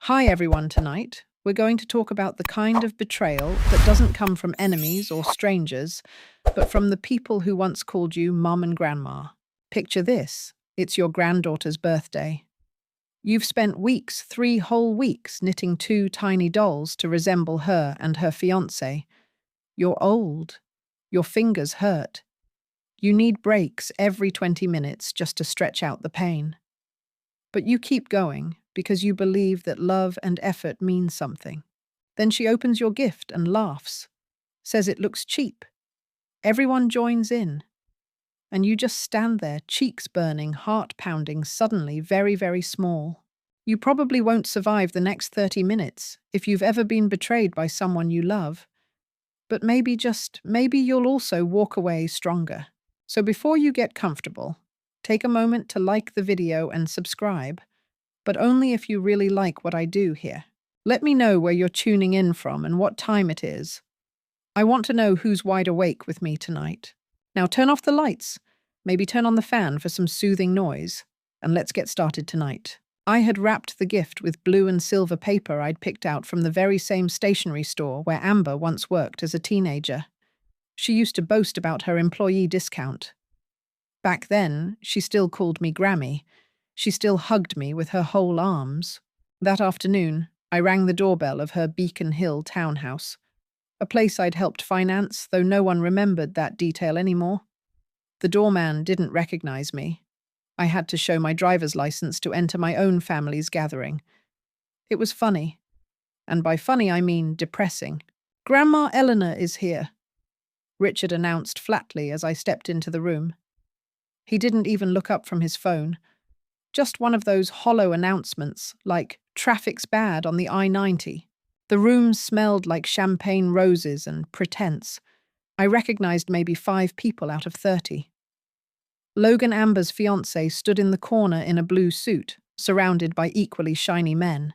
Hi everyone, tonight we're going to talk about the kind of betrayal that doesn't come from enemies or strangers, but from the people who once called you mum and grandma. Picture this, it's your granddaughter's birthday. You've spent weeks, 3 whole weeks, knitting two tiny dolls to resemble her and her fiancé. You're old. Your fingers hurt. You need breaks every 20 minutes just to stretch out the pain. But you keep going because you believe that love and effort mean something. Then she opens your gift and laughs, says it looks cheap. Everyone joins in, and you just stand there, cheeks burning, heart pounding, suddenly very, very small. You probably won't survive the next 30 minutes if you've ever been betrayed by someone you love. But maybe, just maybe, you'll also walk away stronger. So before you get comfortable, take a moment to like the video and subscribe, but only if you really like what I do here. Let me know where you're tuning in from and what time it is. I want to know who's wide awake with me tonight. Now turn off the lights, maybe turn on the fan for some soothing noise, and let's get started tonight. I had wrapped the gift with blue and silver paper I'd picked out from the very same stationery store where Amber once worked as a teenager. She used to boast about her employee discount. Back then, she still called me Grammy. She still hugged me with her whole arms. That afternoon, I rang the doorbell of her Beacon Hill townhouse, a place I'd helped finance, though no one remembered that detail anymore. The doorman didn't recognize me. I had to show my driver's license to enter my own family's gathering. It was funny, and by funny I mean depressing. "Grandma Eleanor is here," Richard announced flatly as I stepped into the room. He didn't even look up from his phone. Just one of those hollow announcements, like "traffic's bad on the I-90. The room smelled like champagne roses and pretense. I recognized maybe 5 people out of 30. Logan Amber's fiancé stood in the corner in a blue suit, surrounded by equally shiny men.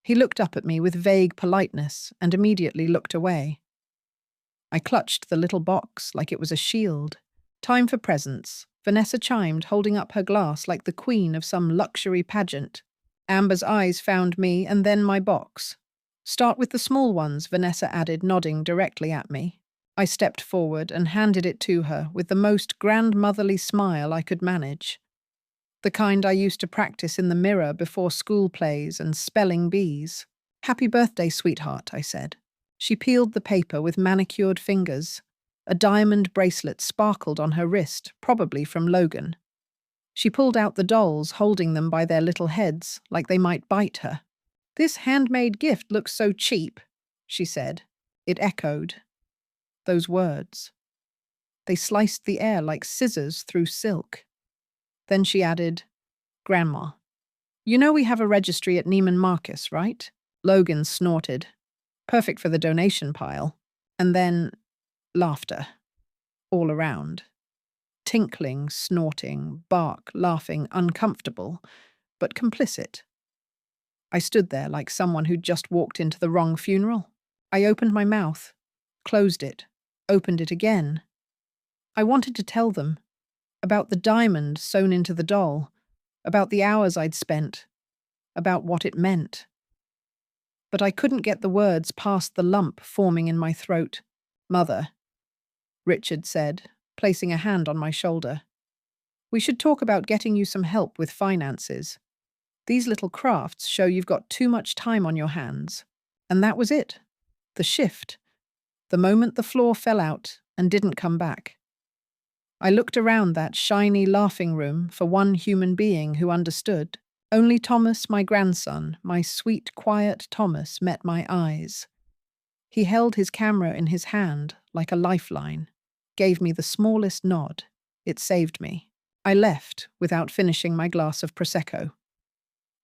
He looked up at me with vague politeness and immediately looked away. I clutched the little box like it was a shield. "Time for presents," Vanessa chimed, holding up her glass like the queen of some luxury pageant. Amber's eyes found me and then my box. "Start with the small ones," Vanessa added, nodding directly at me. I stepped forward and handed it to her with the most grandmotherly smile I could manage. The kind I used to practice in the mirror before school plays and spelling bees. "Happy birthday, sweetheart," I said. She peeled the paper with manicured fingers. A diamond bracelet sparkled on her wrist, probably from Logan. She pulled out the dolls, holding them by their little heads, like they might bite her. "This handmade gift looks so cheap," she said. It echoed. Those words. They sliced the air like scissors through silk. Then she added, "Grandma, you know we have a registry at Neiman Marcus, right?" Logan snorted. "Perfect for the donation pile." And then laughter. All around. Tinkling, snorting, bark, laughing, uncomfortable, but complicit. I stood there like someone who'd just walked into the wrong funeral. I opened my mouth, closed it, opened it again. I wanted to tell them about the diamond sewn into the doll, about the hours I'd spent, about what it meant. But I couldn't get the words past the lump forming in my throat. "Mother," Richard said, placing a hand on my shoulder. "We should talk about getting you some help with finances. These little crafts show you've got too much time on your hands." And that was it. The shift. The moment the floor fell out and didn't come back. I looked around that shiny laughing room for one human being who understood. Only Thomas, my grandson, my sweet, quiet Thomas, met my eyes. He held his camera in his hand like a lifeline, gave me the smallest nod. It saved me. I left without finishing my glass of Prosecco.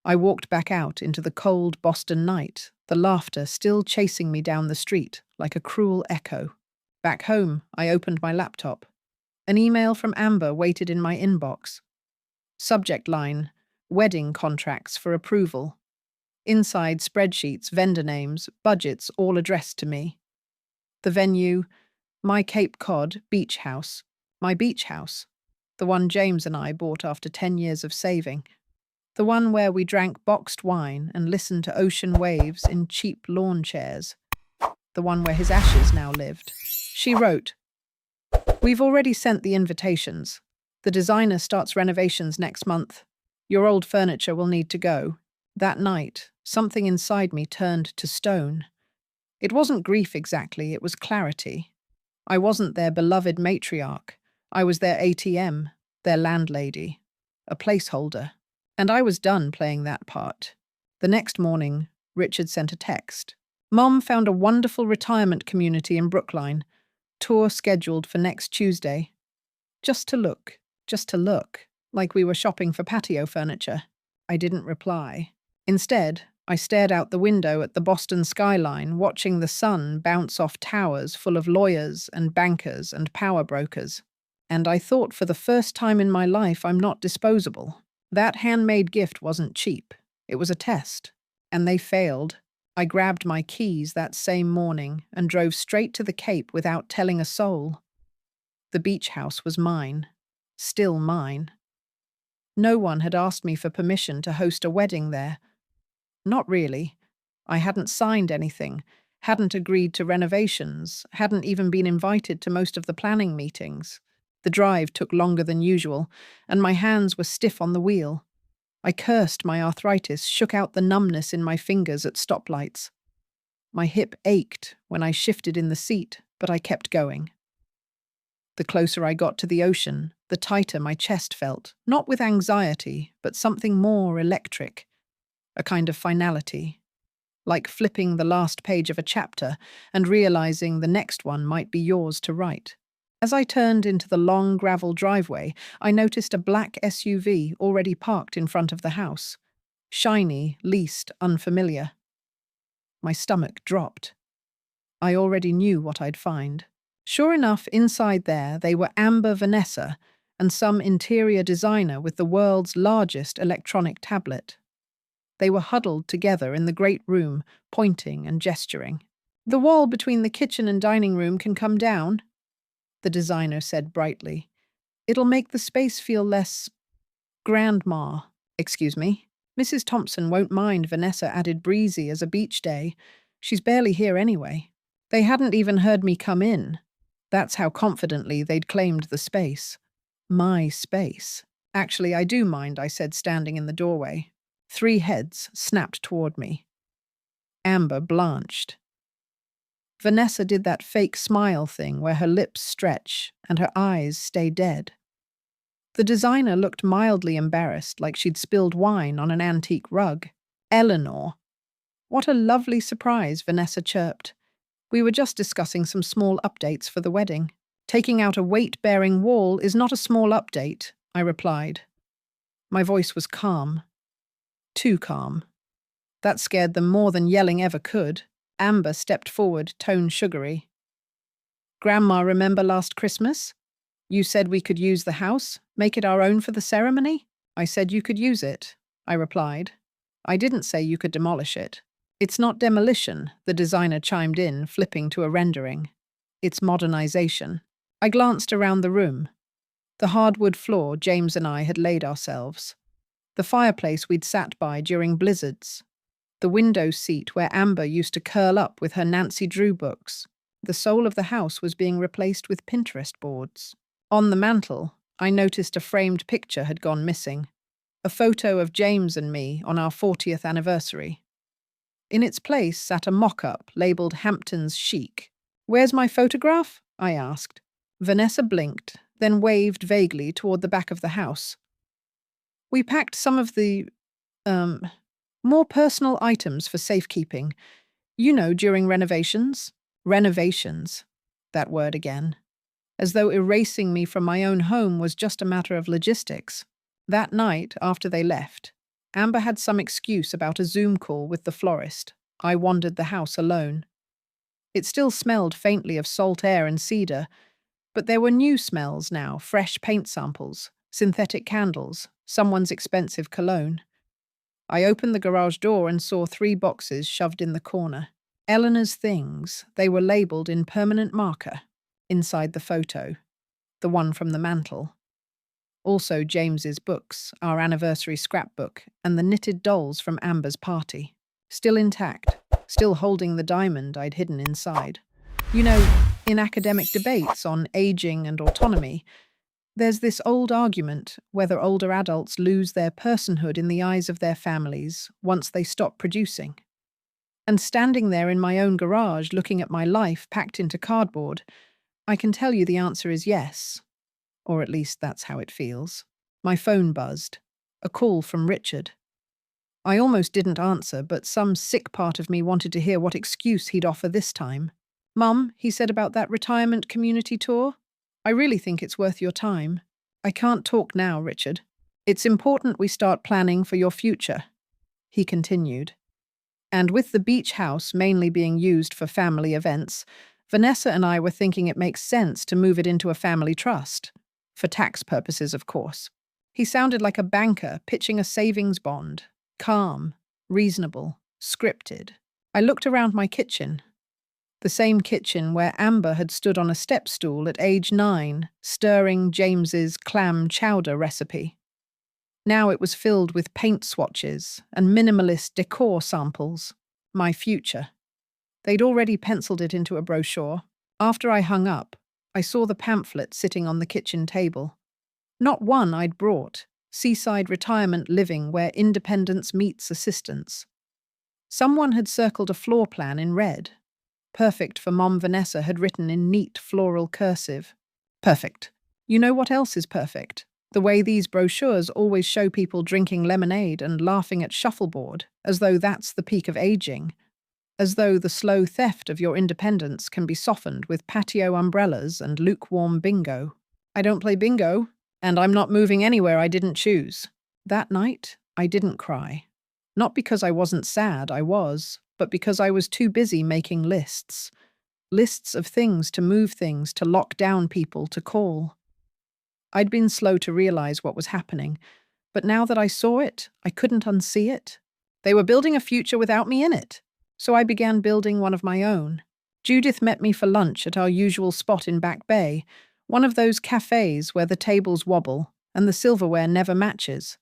I walked back out into the cold Boston night, the laughter still chasing me down the street like a cruel echo. Back home, I opened my laptop. An email from Amber waited in my inbox. Subject line, "Wedding contracts for approval." Inside spreadsheets, vendor names, budgets all addressed to me. The venue, my Cape Cod beach house. My beach house. The one James and I bought after 10 years of saving. The one where we drank boxed wine and listened to ocean waves in cheap lawn chairs. The one where his ashes now lived. She wrote, "We've already sent the invitations. The designer starts renovations next month. Your old furniture will need to go." That night, something inside me turned to stone. It wasn't grief exactly, it was clarity. I wasn't their beloved matriarch. I was their ATM, their landlady, a placeholder. And I was done playing that part. The next morning, Richard sent a text. Mom found a wonderful retirement community in Brookline. Tour scheduled for next Tuesday. Just to look, like we were shopping for patio furniture. I didn't reply. Instead, I stared out the window at the Boston skyline, watching the sun bounce off towers full of lawyers and bankers and power brokers. And I thought for the first time in my life I'm not disposable. That handmade gift wasn't cheap. It was a test. And they failed. I grabbed my keys that same morning and drove straight to the Cape without telling a soul. The beach house was mine. Still mine. No one had asked me for permission to host a wedding there. Not really. I hadn't signed anything, hadn't agreed to renovations, hadn't even been invited to most of the planning meetings. The drive took longer than usual, and my hands were stiff on the wheel. I cursed my arthritis, shook out the numbness in my fingers at stoplights. My hip ached when I shifted in the seat, but I kept going. The closer I got to the ocean, the tighter my chest felt, not with anxiety, but something more electric. A kind of finality, like flipping the last page of a chapter and realizing the next one might be yours to write. As I turned into the long gravel driveway, I noticed a black SUV already parked in front of the house. Shiny, leased, unfamiliar. My stomach dropped. I already knew what I'd find. Sure enough, inside there, they were Amber, Vanessa, and some interior designer with the world's largest electronic tablet. They were huddled together in the great room, pointing and gesturing. "The wall between the kitchen and dining room can come down," the designer said brightly. "It'll make the space feel less... grandma. Excuse me. Mrs. Thompson won't mind," Vanessa added, breezy as a beach day. "She's barely here anyway." They hadn't even heard me come in. That's how confidently they'd claimed the space. My space. "Actually, I do mind," I said, standing in the doorway. 3 heads snapped toward me. Amber blanched. Vanessa did that fake smile thing where her lips stretch and her eyes stay dead. The designer looked mildly embarrassed, like she'd spilled wine on an antique rug. "Eleanor." "What a lovely surprise," Vanessa chirped. "We were just discussing some small updates for the wedding." "Taking out a weight-bearing wall is not a small update," I replied. My voice was calm. Too calm. That scared them more than yelling ever could. Amber stepped forward, tone sugary. "Grandma, remember last Christmas? You said we could use the house, make it our own for the ceremony?" "I said you could use it," I replied. "I didn't say you could demolish it." "It's not demolition," the designer chimed in, flipping to a rendering. "It's modernization." I glanced around the room. The hardwood floor James and I had laid ourselves. The fireplace we'd sat by during blizzards. The window seat where Amber used to curl up with her Nancy Drew books. The soul of the house was being replaced with Pinterest boards. On the mantel, I noticed a framed picture had gone missing. A photo of James and me on our 40th anniversary. In its place sat a mock-up labelled Hampton's Chic. "Where's my photograph?" I asked. Vanessa blinked, then waved vaguely toward the back of the house. "We packed some of the, more personal items for safekeeping. You know, during renovations." Renovations. That word again. As though erasing me from my own home was just a matter of logistics. That night, after they left, Amber had some excuse about a Zoom call with the florist. I wandered the house alone. It still smelled faintly of salt air and cedar, but there were new smells now, fresh paint samples, synthetic candles, someone's expensive cologne. I opened the garage door and saw 3 boxes shoved in the corner. Eleanor's things, they were labelled in permanent marker, inside the photo, the one from the mantel. Also James's books, our anniversary scrapbook, and the knitted dolls from Amber's party. Still intact, still holding the diamond I'd hidden inside. You know, in academic debates on aging and autonomy, there's this old argument whether older adults lose their personhood in the eyes of their families once they stop producing. And standing there in my own garage looking at my life packed into cardboard, I can tell you the answer is yes. Or at least that's how it feels. My phone buzzed. A call from Richard. I almost didn't answer, but some sick part of me wanted to hear what excuse he'd offer this time. "Mum," he said about that retirement community tour, "I really think it's worth your time." "I can't talk now, Richard. It's important we start planning for your future," he continued. And with the beach house mainly being used for family events, Vanessa and I were thinking it makes sense to move it into a family trust. For tax purposes, of course. He sounded like a banker pitching a savings bond. Calm, reasonable, scripted. I looked around my kitchen. The same kitchen where Amber had stood on a step stool at age 9, stirring James's clam chowder recipe. Now it was filled with paint swatches and minimalist decor samples. My future. They'd already penciled it into a brochure. After I hung up, I saw the pamphlet sitting on the kitchen table. Not one I'd brought. Seaside retirement living where independence meets assistance. Someone had circled a floor plan in red. Perfect for Mom Vanessa had written in neat floral cursive. Perfect. You know what else is perfect? The way these brochures always show people drinking lemonade and laughing at shuffleboard, as though that's the peak of aging. As though the slow theft of your independence can be softened with patio umbrellas and lukewarm bingo. I don't play bingo, and I'm not moving anywhere I didn't choose. That night, I didn't cry. Not because I wasn't sad, I was, but because I was too busy making lists. Lists of things, to lock down people, to call. I'd been slow to realize what was happening, but now that I saw it, I couldn't unsee it. They were building a future without me in it. So I began building one of my own. Judith met me for lunch at our usual spot in Back Bay, one of those cafes where the tables wobble and the silverware never matches.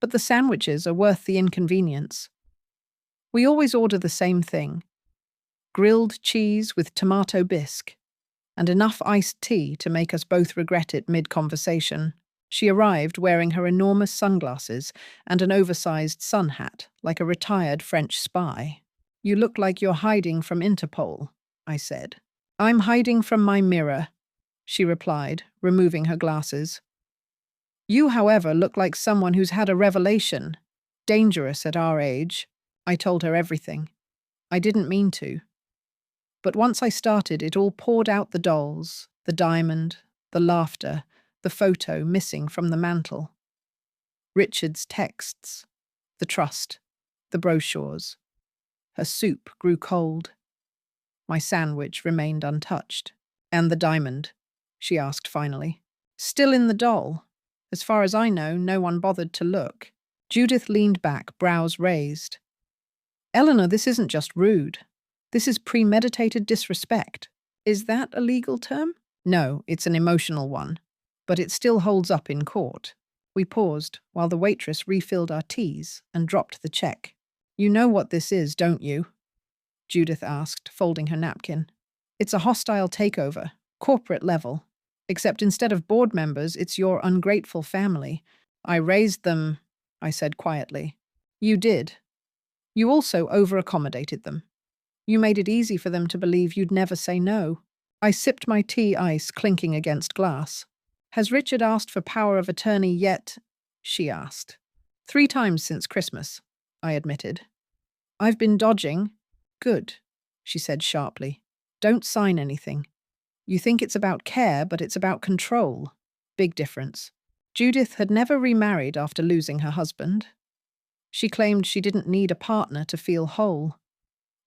But the sandwiches are worth the inconvenience. We always order the same thing: grilled cheese with tomato bisque, and enough iced tea to make us both regret it mid-conversation. She arrived wearing her enormous sunglasses and an oversized sun hat, like a retired French spy. "You look like you're hiding from Interpol," I said. "I'm hiding from my mirror," she replied, removing her glasses. "You, however, look like someone who's had a revelation. Dangerous at our age." I told her everything. I didn't mean to. But once I started, it all poured out: the dolls, the diamond, the laughter, the photo missing from the mantel. Richard's texts, the trust, the brochures. Her soup grew cold. My sandwich remained untouched. "And the diamond?" she asked finally. "Still in the doll. As far as I know, no one bothered to look." Judith leaned back, brows raised. "Eleanor, this isn't just rude. This is premeditated disrespect." "Is that a legal term?" "No, it's an emotional one. But it still holds up in court." We paused while the waitress refilled our teas and dropped the check. "You know what this is, don't you?" Judith asked, folding her napkin. "It's a hostile takeover, corporate level. Except instead of board members, it's your ungrateful family. I raised them," I said quietly. "You did. You also over-accommodated them. You made it easy for them to believe you'd never say no." I sipped my tea, ice clinking against glass. "Has Richard asked for power of attorney yet?" she asked. 3 times since Christmas," I admitted. "I've been dodging." "Good," she said sharply. "Don't sign anything. You think it's about care, but it's about control. Big difference." Judith had never remarried after losing her husband. She claimed she didn't need a partner to feel whole.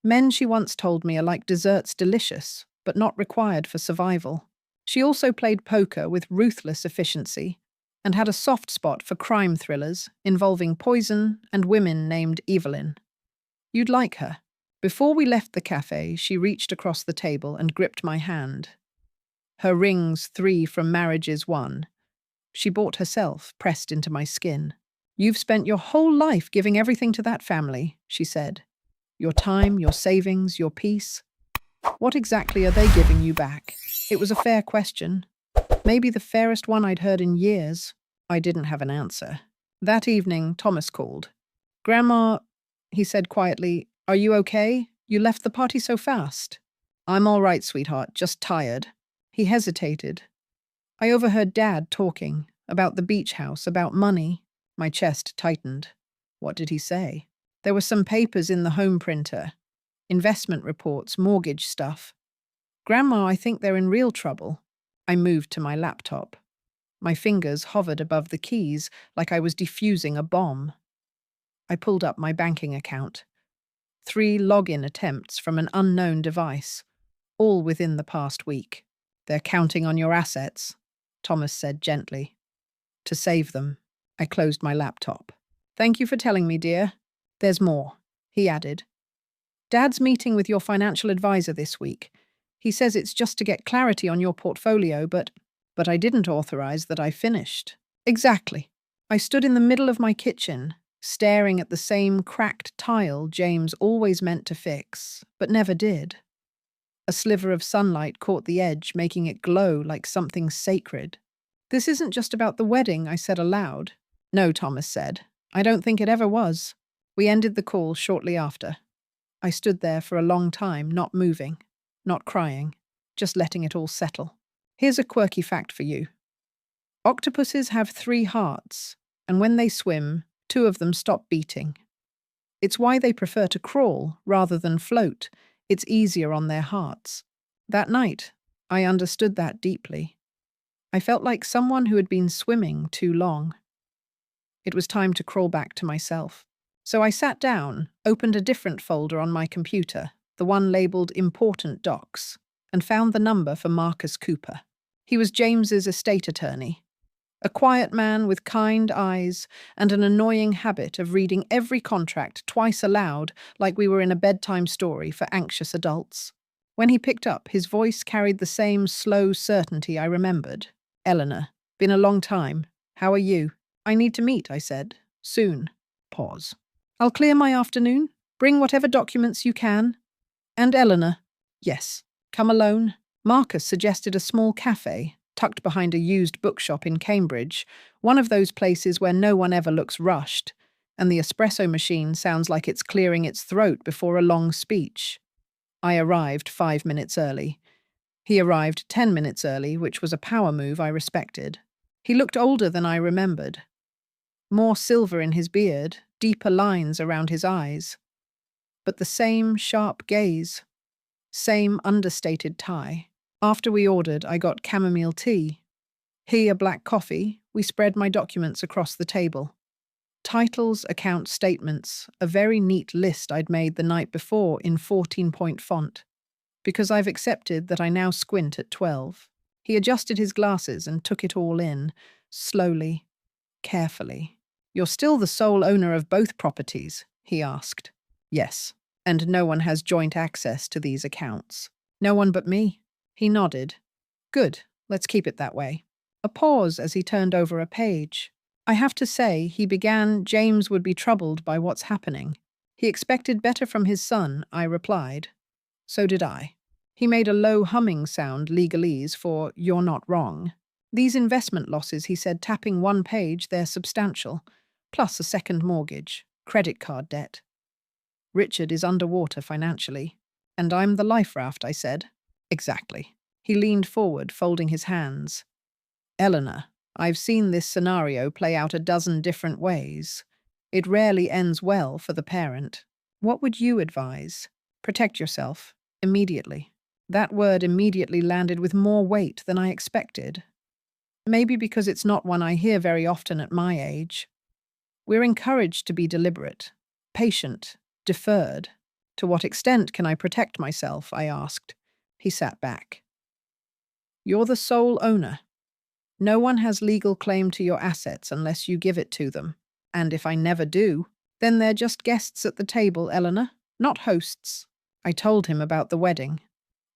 Men, she once told me, are like desserts, delicious, but not required for survival. She also played poker with ruthless efficiency and had a soft spot for crime thrillers involving poison and women named Evelyn. You'd like her. Before we left the cafe, she reached across the table and gripped my hand. Her rings, 3 from marriages won. She bought herself, pressed into my skin. You've spent your whole life giving everything to that family, she said. Your time, your savings, your peace. What exactly are they giving you back? It was a fair question. Maybe the fairest one I'd heard in years. I didn't have an answer. That evening, Thomas called. Grandma, he said quietly, are you okay? You left the party so fast. I'm all right, sweetheart, just tired. He hesitated. I overheard Dad talking about the beach house, about money. My chest tightened. What did he say? There were some papers in the home printer. Investment reports, mortgage stuff. Grandma, I think they're in real trouble. I moved to my laptop. My fingers hovered above the keys like I was defusing a bomb. I pulled up my banking account. 3 login attempts from an unknown device, all within the past week. They're counting on your assets, Thomas said gently. To save them, I closed my laptop. Thank you for telling me, dear. There's more, he added. Dad's meeting with your financial advisor this week. He says it's just to get clarity on your portfolio, but I didn't authorize that I finished. Exactly. I stood in the middle of my kitchen, staring at the same cracked tile James always meant to fix, but never did. A sliver of sunlight caught the edge, making it glow like something sacred. This isn't just about the wedding, I said aloud. No, Thomas said. I don't think it ever was. We ended the call shortly after. I stood there for a long time, not moving, not crying, just letting it all settle. Here's a quirky fact for you. Octopuses have 3 hearts, and when they swim, 2 of them stop beating. It's why they prefer to crawl rather than float. It's easier on their hearts. That night, I understood that deeply. I felt like someone who had been swimming too long. It was time to crawl back to myself. So I sat down, opened a different folder on my computer, the one labeled Important Docs, and found the number for Marcus Cooper. He was James's estate attorney. A quiet man with kind eyes and an annoying habit of reading every contract twice aloud like we were in a bedtime story for anxious adults. When he picked up, his voice carried the same slow certainty I remembered. Eleanor, been a long time. How are you? I need to meet, I said. Soon. Pause. I'll clear my afternoon. Bring whatever documents you can. And Eleanor. Yes. Come alone. Marcus suggested a small cafe, tucked behind a used bookshop in Cambridge, one of those places where no one ever looks rushed, and the espresso machine sounds like it's clearing its throat before a long speech. I arrived 5 minutes early. He arrived 10 minutes early, which was a power move I respected. He looked older than I remembered. More silver in his beard, deeper lines around his eyes. But the same sharp gaze, same understated tie. After we ordered, I got chamomile tea. He a black coffee. We spread my documents across the table. Titles, account statements, a very neat list I'd made the night before in 14-point font. Because I've accepted that I now squint at 12. He adjusted his glasses and took it all in, slowly, carefully. You're still the sole owner of both properties, he asked. Yes, and no one has joint access to these accounts. No one but me. He nodded. Good, let's keep it that way. A pause as he turned over a page. I have to say, he began, James would be troubled by what's happening. He expected better from his son, I replied. So did I. He made a low humming sound, legalese, for you're not wrong. These investment losses, he said, tapping one page, they're substantial. Plus a second mortgage, credit card debt. Richard is underwater financially. And I'm the life raft, I said. Exactly. He leaned forward, folding his hands. Eleanor, I've seen this scenario play out a dozen different ways. It rarely ends well for the parent. What would you advise? Protect yourself. Immediately. That word immediately landed with more weight than I expected. Maybe because it's not one I hear very often at my age. We're encouraged to be deliberate, patient, deferred. To what extent can I protect myself? I asked. He sat back. You're the sole owner. No one has legal claim to your assets unless you give it to them. And if I never do, then they're just guests at the table, Eleanor, not hosts. I told him about the wedding,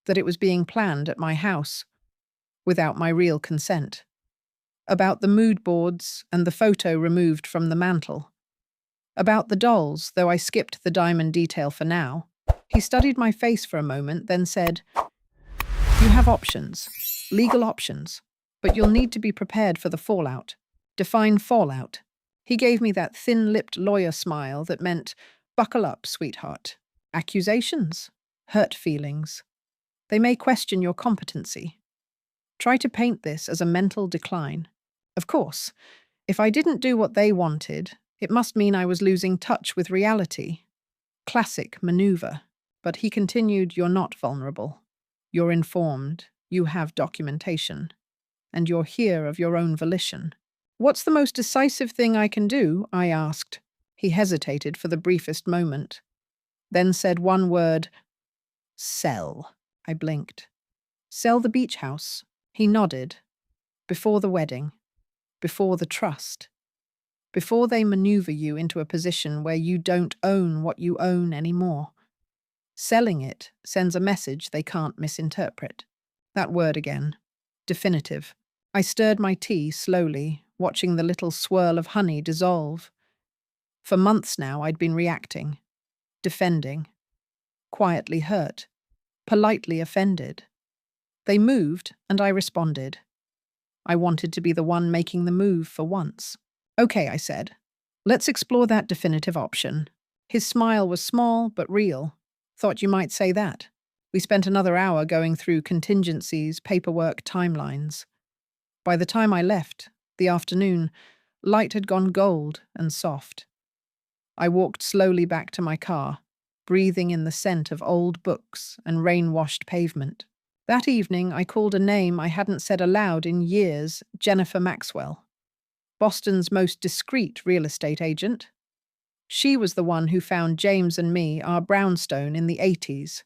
that it was being planned at my house, without my real consent. About the mood boards and the photo removed from the mantel. About the dolls, though I skipped the diamond detail for now. He studied my face for a moment, then said, "You have options, legal options, but you'll need to be prepared for the fallout. Define fallout." He gave me that thin-lipped lawyer smile that meant, "Buckle up, sweetheart. Accusations, hurt feelings. They may question your competency. Try to paint this as a mental decline. Of course, if I didn't do what they wanted, it must mean I was losing touch with reality. Classic maneuver." But he continued, "You're not vulnerable. You're informed, you have documentation, and you're here of your own volition." "What's the most decisive thing I can do?" I asked. He hesitated for the briefest moment, then said one word, "Sell." I blinked. "Sell the beach house." He nodded. "Before the wedding. Before the trust. Before they maneuver you into a position where you don't own what you own anymore. Selling it sends a message they can't misinterpret." That word again. Definitive. I stirred my tea slowly, watching the little swirl of honey dissolve. For months now I'd been reacting, defending, quietly hurt, politely offended. They moved, and I responded. I wanted to be the one making the move for once. "Okay," I said. "Let's explore that definitive option." His smile was small but real. "Thought you might say that." We spent another hour going through contingencies, paperwork, timelines. By the time I left, the afternoon, light had gone gold and soft. I walked slowly back to my car, breathing in the scent of old books and rain-washed pavement. That evening, I called a name I hadn't said aloud in years, Jennifer Maxwell, Boston's most discreet real estate agent. She was the one who found James and me our brownstone in the 80s.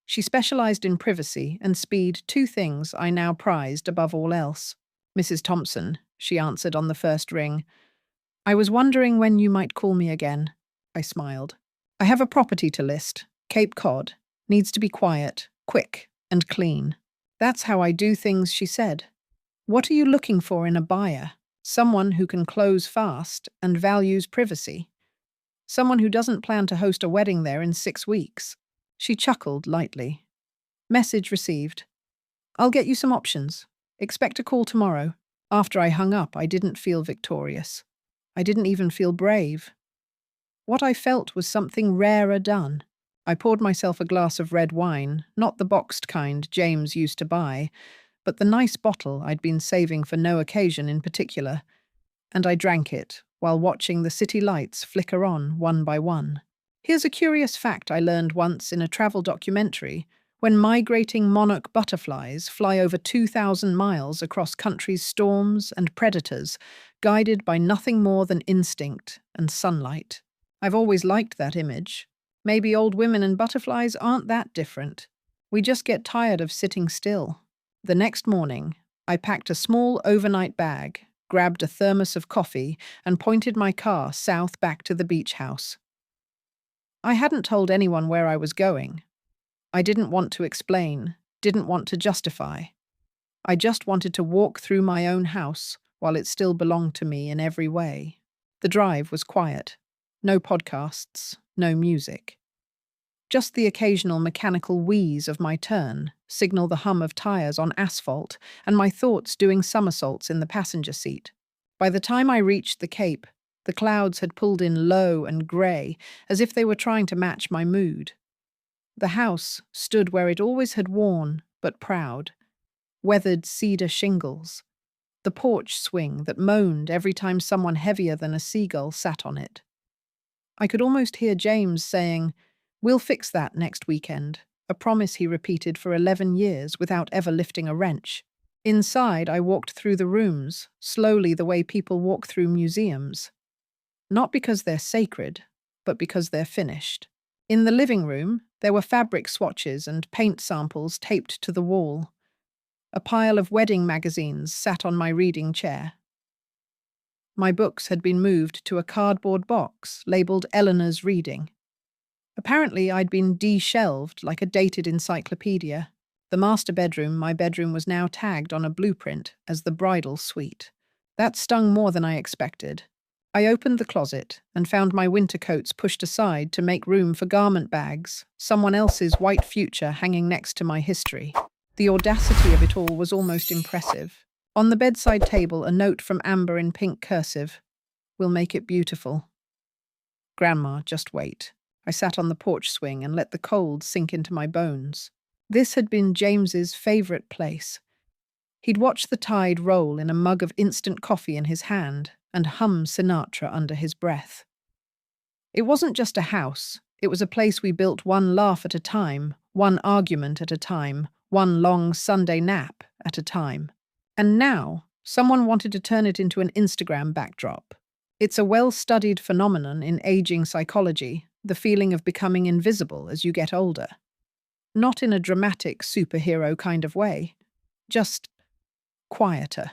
She specialized in privacy and speed, two things I now prized above all else. "Mrs. Thompson," she answered on the first ring. "I was wondering when you might call me again." I smiled. "I have a property to list, Cape Cod. Needs to be quiet, quick, and clean." "That's how I do things," she said. "What are you looking for in a buyer? Someone who can close fast and values privacy. Someone who doesn't plan to host a wedding there in 6 weeks." She chuckled lightly. Message received. "I'll get you some options. Expect a call tomorrow." After I hung up, I didn't feel victorious. I didn't even feel brave. What I felt was something rarer done. I poured myself a glass of red wine, not the boxed kind James used to buy, but the nice bottle I'd been saving for no occasion in particular, and I drank it while watching the city lights flicker on one by one. Here's a curious fact I learned once in a travel documentary. When migrating monarch butterflies fly over 2,000 miles across countries' storms and predators, guided by nothing more than instinct and sunlight. I've always liked that image. Maybe old women and butterflies aren't that different. We just get tired of sitting still. The next morning, I packed a small overnight bag, grabbed a thermos of coffee, and pointed my car south back to the beach house. I hadn't told anyone where I was going. I didn't want to explain, didn't want to justify. I just wanted to walk through my own house while it still belonged to me in every way. The drive was quiet. No podcasts, no music. Just the occasional mechanical wheeze of my turn signal the hum of tires on asphalt and my thoughts doing somersaults in the passenger seat. By the time I reached the Cape, the clouds had pulled in low and grey, as if they were trying to match my mood. The house stood where it always had worn, but proud. Weathered cedar shingles. The porch swing that moaned every time someone heavier than a seagull sat on it. I could almost hear James saying, "We'll fix that next weekend," a promise he repeated for 11 years without ever lifting a wrench. Inside, I walked through the rooms, slowly the way people walk through museums. Not because they're sacred, but because they're finished. In the living room, there were fabric swatches and paint samples taped to the wall. A pile of wedding magazines sat on my reading chair. My books had been moved to a cardboard box labeled Eleanor's Reading. Apparently, I'd been de-shelved like a dated encyclopedia. The master bedroom, my bedroom, was now tagged on a blueprint as the bridal suite. That stung more than I expected. I opened the closet and found my winter coats pushed aside to make room for garment bags, someone else's white future hanging next to my history. The audacity of it all was almost impressive. On the bedside table, a note from Amber in pink cursive. "We'll make it beautiful." Grandma, just wait. I sat on the porch swing and let the cold sink into my bones. This had been James's favorite place. He'd watch the tide roll in a mug of instant coffee in his hand and hum Sinatra under his breath. It wasn't just a house. It was a place we built one laugh at a time, one argument at a time, one long Sunday nap at a time. And now, someone wanted to turn it into an Instagram backdrop. It's a well-studied phenomenon in aging psychology, the feeling of becoming invisible as you get older. Not in a dramatic superhero kind of way, just quieter,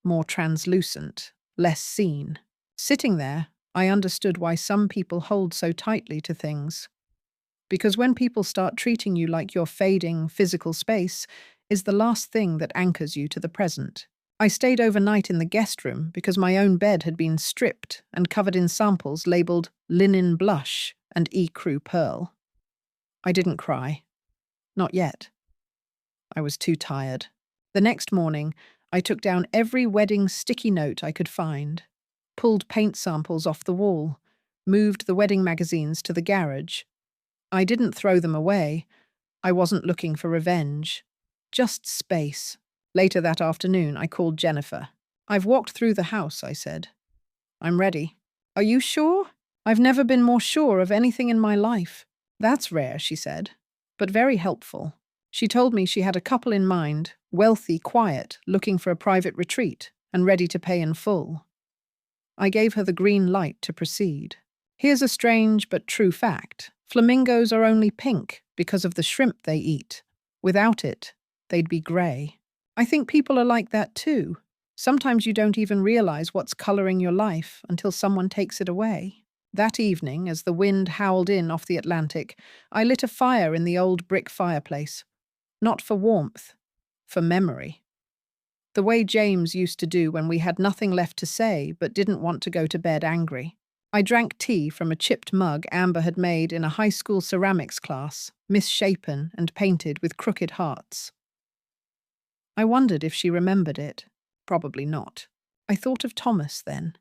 more translucent, less seen. Sitting there, I understood why some people hold so tightly to things. Because when people start treating you like your fading physical space is the last thing that anchors you to the present. I stayed overnight in the guest room because my own bed had been stripped and covered in samples labeled linen blush and ecru pearl. I didn't cry. Not yet. I was too tired. The next morning, I took down every wedding sticky note I could find, pulled paint samples off the wall, moved the wedding magazines to the garage. I didn't throw them away. I wasn't looking for revenge. Just space. Later that afternoon, I called Jennifer. "I've walked through the house," I said. "I'm ready." "Are you sure?" "I've never been more sure of anything in my life." "That's rare," she said, "but very helpful." She told me she had a couple in mind, wealthy, quiet, looking for a private retreat, and ready to pay in full. I gave her the green light to proceed. Here's a strange but true fact. Flamingos are only pink because of the shrimp they eat. Without it, they'd be grey. I think people are like that too. Sometimes you don't even realize what's coloring your life until someone takes it away. That evening, as the wind howled in off the Atlantic, I lit a fire in the old brick fireplace. Not for warmth, for memory. The way James used to do when we had nothing left to say but didn't want to go to bed angry. I drank tea from a chipped mug Amber had made in a high school ceramics class, misshapen and painted with crooked hearts. I wondered if she remembered it. Probably not. I thought of Thomas then,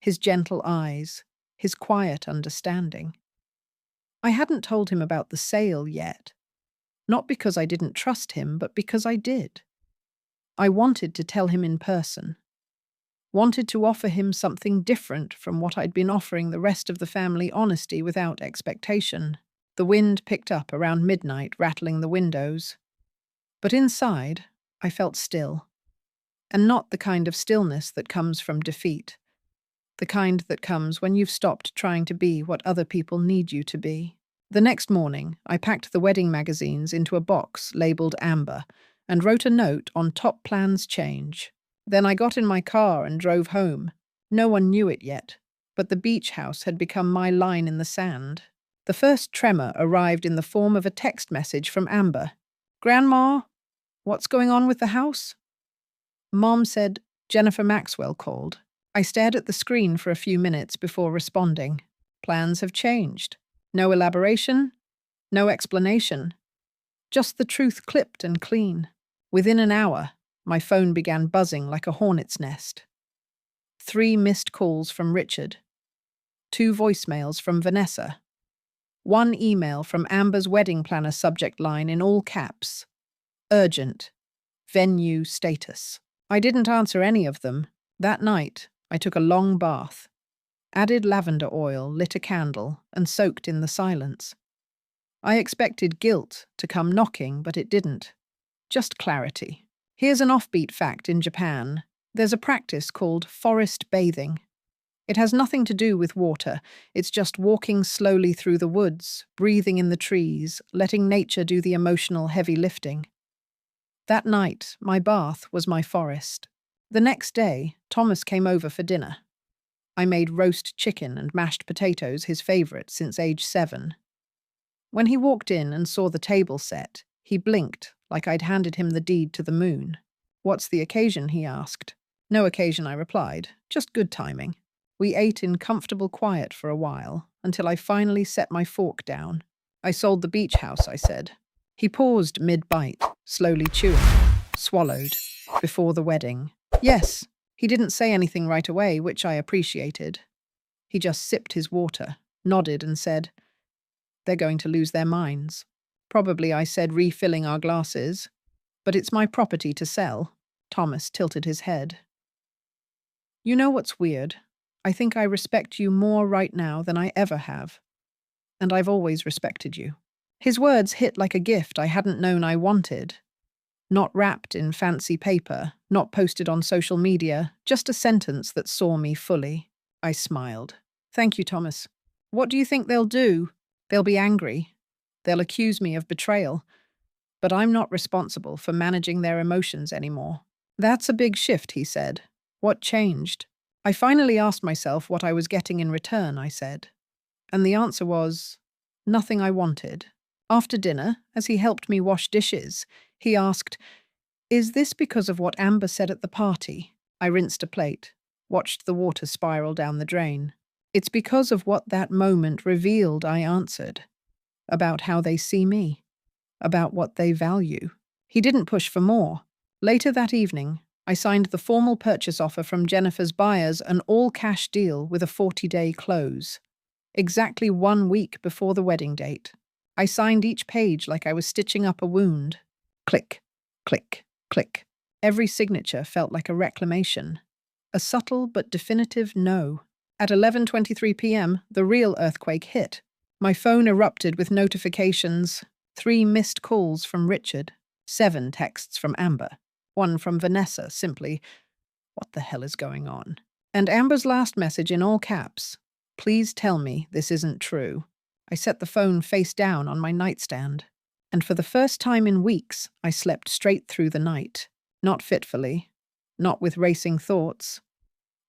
his gentle eyes, his quiet understanding. I hadn't told him about the sale yet. Not because I didn't trust him, but because I did. I wanted to tell him in person. Wanted to offer him something different from what I'd been offering the rest of the family, honesty without expectation. The wind picked up around midnight, rattling the windows. But inside, I felt still. And not the kind of stillness that comes from defeat. The kind that comes when you've stopped trying to be what other people need you to be. The next morning, I packed the wedding magazines into a box labeled Amber and wrote a note on top plans change. Then I got in my car and drove home. No one knew it yet, but the beach house had become my line in the sand. The first tremor arrived in the form of a text message from Amber. "Grandma, what's going on with the house?" Mom said Jennifer Maxwell called. I stared at the screen for a few minutes before responding. Plans have changed. No elaboration, no explanation. Just the truth clipped and clean. Within an hour, my phone began buzzing like a hornet's nest. 3 missed calls from Richard. 2 voicemails from Vanessa. 1 email from Amber's wedding planner subject line in all caps. Urgent. Venue status. I didn't answer any of them. That night, I took a long bath. Added lavender oil, lit a candle, and soaked in the silence. I expected guilt to come knocking, but it didn't. Just clarity. Here's an offbeat fact in Japan. There's a practice called forest bathing. It has nothing to do with water. It's just walking slowly through the woods, breathing in the trees, letting nature do the emotional heavy lifting. That night, my bath was my forest. The next day, Thomas came over for dinner. I made roast chicken and mashed potatoes, his favorite since age 7. When he walked in and saw the table set, he blinked like I'd handed him the deed to the moon. "What's the occasion?" he asked. No occasion, I replied. Just good timing. We ate in comfortable quiet for a while, until I finally set my fork down. I sold the beach house, I said. He paused mid-bite, slowly chewing, swallowed, before the wedding. Yes, he didn't say anything right away, which I appreciated. He just sipped his water, nodded and said, "They're going to lose their minds." Probably, I said, refilling our glasses. "But it's my property to sell." Thomas tilted his head. "You know what's weird? I think I respect you more right now than I ever have. And I've always respected you." His words hit like a gift I hadn't known I wanted. Not wrapped in fancy paper, not posted on social media, just a sentence that saw me fully. I smiled. "Thank you, Thomas. What do you think they'll do? They'll be angry. They'll accuse me of betrayal. But I'm not responsible for managing their emotions anymore." "That's a big shift," he said. "What changed?" I finally asked myself what I was getting in return, I said. And the answer was, nothing I wanted. After dinner, as he helped me wash dishes, he asked, "Is this because of what Amber said at the party?" I rinsed a plate, watched the water spiral down the drain. "It's because of what that moment revealed," I answered. "About how they see me. About what they value." He didn't push for more. Later that evening, I signed the formal purchase offer from Jennifer's buyers, an all-cash deal with a 40-day close. Exactly 1 week before the wedding date. I signed each page like I was stitching up a wound. Click, click, click. Every signature felt like a reclamation. A subtle but definitive no. At 11:23 p.m., the real earthquake hit. My phone erupted with notifications. 3 missed calls from Richard. 7 texts from Amber. 1 from Vanessa, simply, "What the hell is going on?" And Amber's last message in all caps, "Please tell me this isn't true." I set the phone face down on my nightstand. And for the first time in weeks, I slept straight through the night. Not fitfully. Not with racing thoughts.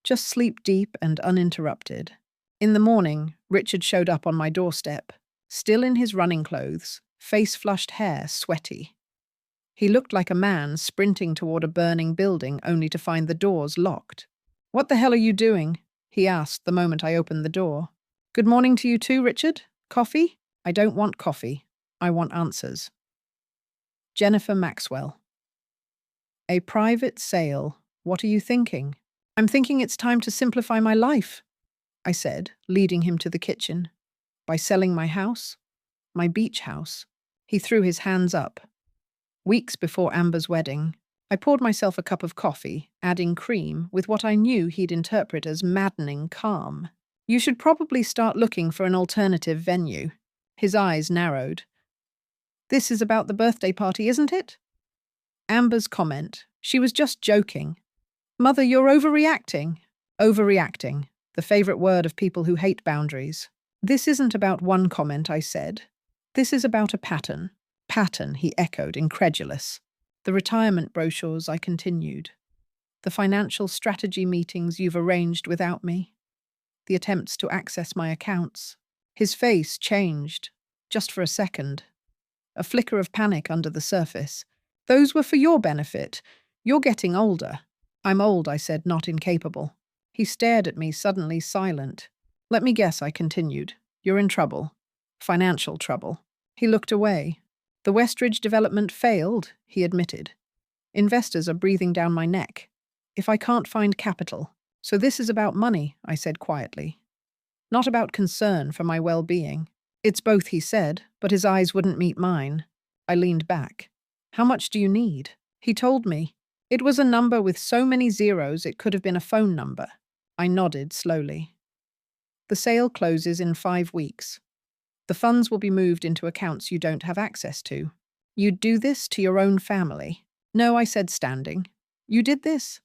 Just sleep deep and uninterrupted. In the morning, Richard showed up on my doorstep, still in his running clothes, face-flushed hair, sweaty. He looked like a man sprinting toward a burning building only to find the doors locked. "What the hell are you doing?" he asked the moment I opened the door. "Good morning to you too, Richard. Coffee?" "I don't want coffee. I want answers." Jennifer Maxwell. "A private sale. What are you thinking?" "I'm thinking it's time to simplify my life," I said, leading him to the kitchen. "By selling my house? My beach house." He threw his hands up. Weeks before Amber's wedding, I poured myself a cup of coffee, adding cream, with what I knew he'd interpret as maddening calm. "You should probably start looking for an alternative venue." His eyes narrowed. "This is about the birthday party, isn't it?" Amber's comment. She was just joking. "Mother, you're overreacting." Overreacting, the favorite word of people who hate boundaries. "This isn't about one comment," I said. "This is about a pattern." "Pattern," he echoed, incredulous. "The retirement brochures," I continued. "The financial strategy meetings you've arranged without me. The attempts to access my accounts." His face changed, just for a second. A flicker of panic under the surface. "Those were for your benefit. You're getting older." "I'm old," I said, not incapable. He stared at me, suddenly silent. "Let me guess," I continued. "You're in trouble. Financial trouble." He looked away. "The Westridge development failed," he admitted. "Investors are breathing down my neck. If I can't find capital. So this is about money," I said quietly. "Not about concern for my well-being." "It's both," he said, but his eyes wouldn't meet mine. I leaned back. "How much do you need?" He told me. It was a number with so many zeros it could have been a phone number. I nodded slowly. "The sale closes in 5 weeks. The funds will be moved into accounts you don't have access to. You'd do this to your own family." "No," I said, standing. "You did this?"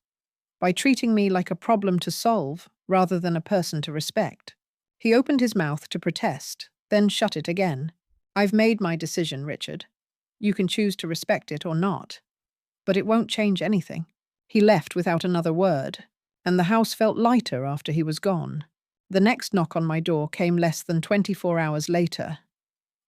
"By treating me like a problem to solve, rather than a person to respect." He opened his mouth to protest, then shut it again. "I've made my decision, Richard. You can choose to respect it or not. But it won't change anything." He left without another word, and the house felt lighter after he was gone. The next knock on my door came less than 24 hours later.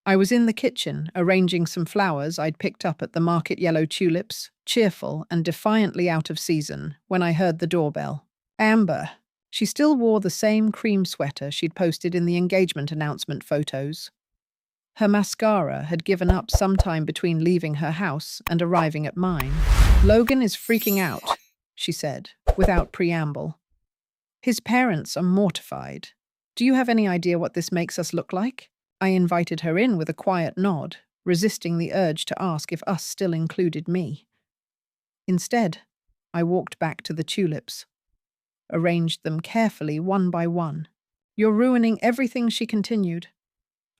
I was in the kitchen, arranging some flowers I'd picked up at the market, yellow tulips, cheerful and defiantly out of season, when I heard the doorbell. Amber. She still wore the same cream sweater she'd posted in the engagement announcement photos. Her mascara had given up sometime between leaving her house and arriving at mine. "Logan is freaking out," she said, without preamble. "His parents are mortified. Do you have any idea what this makes us look like?" I invited her in with a quiet nod, resisting the urge to ask if us still included me. Instead, I walked back to the tulips, arranged them carefully one by one. "You're ruining everything," she continued.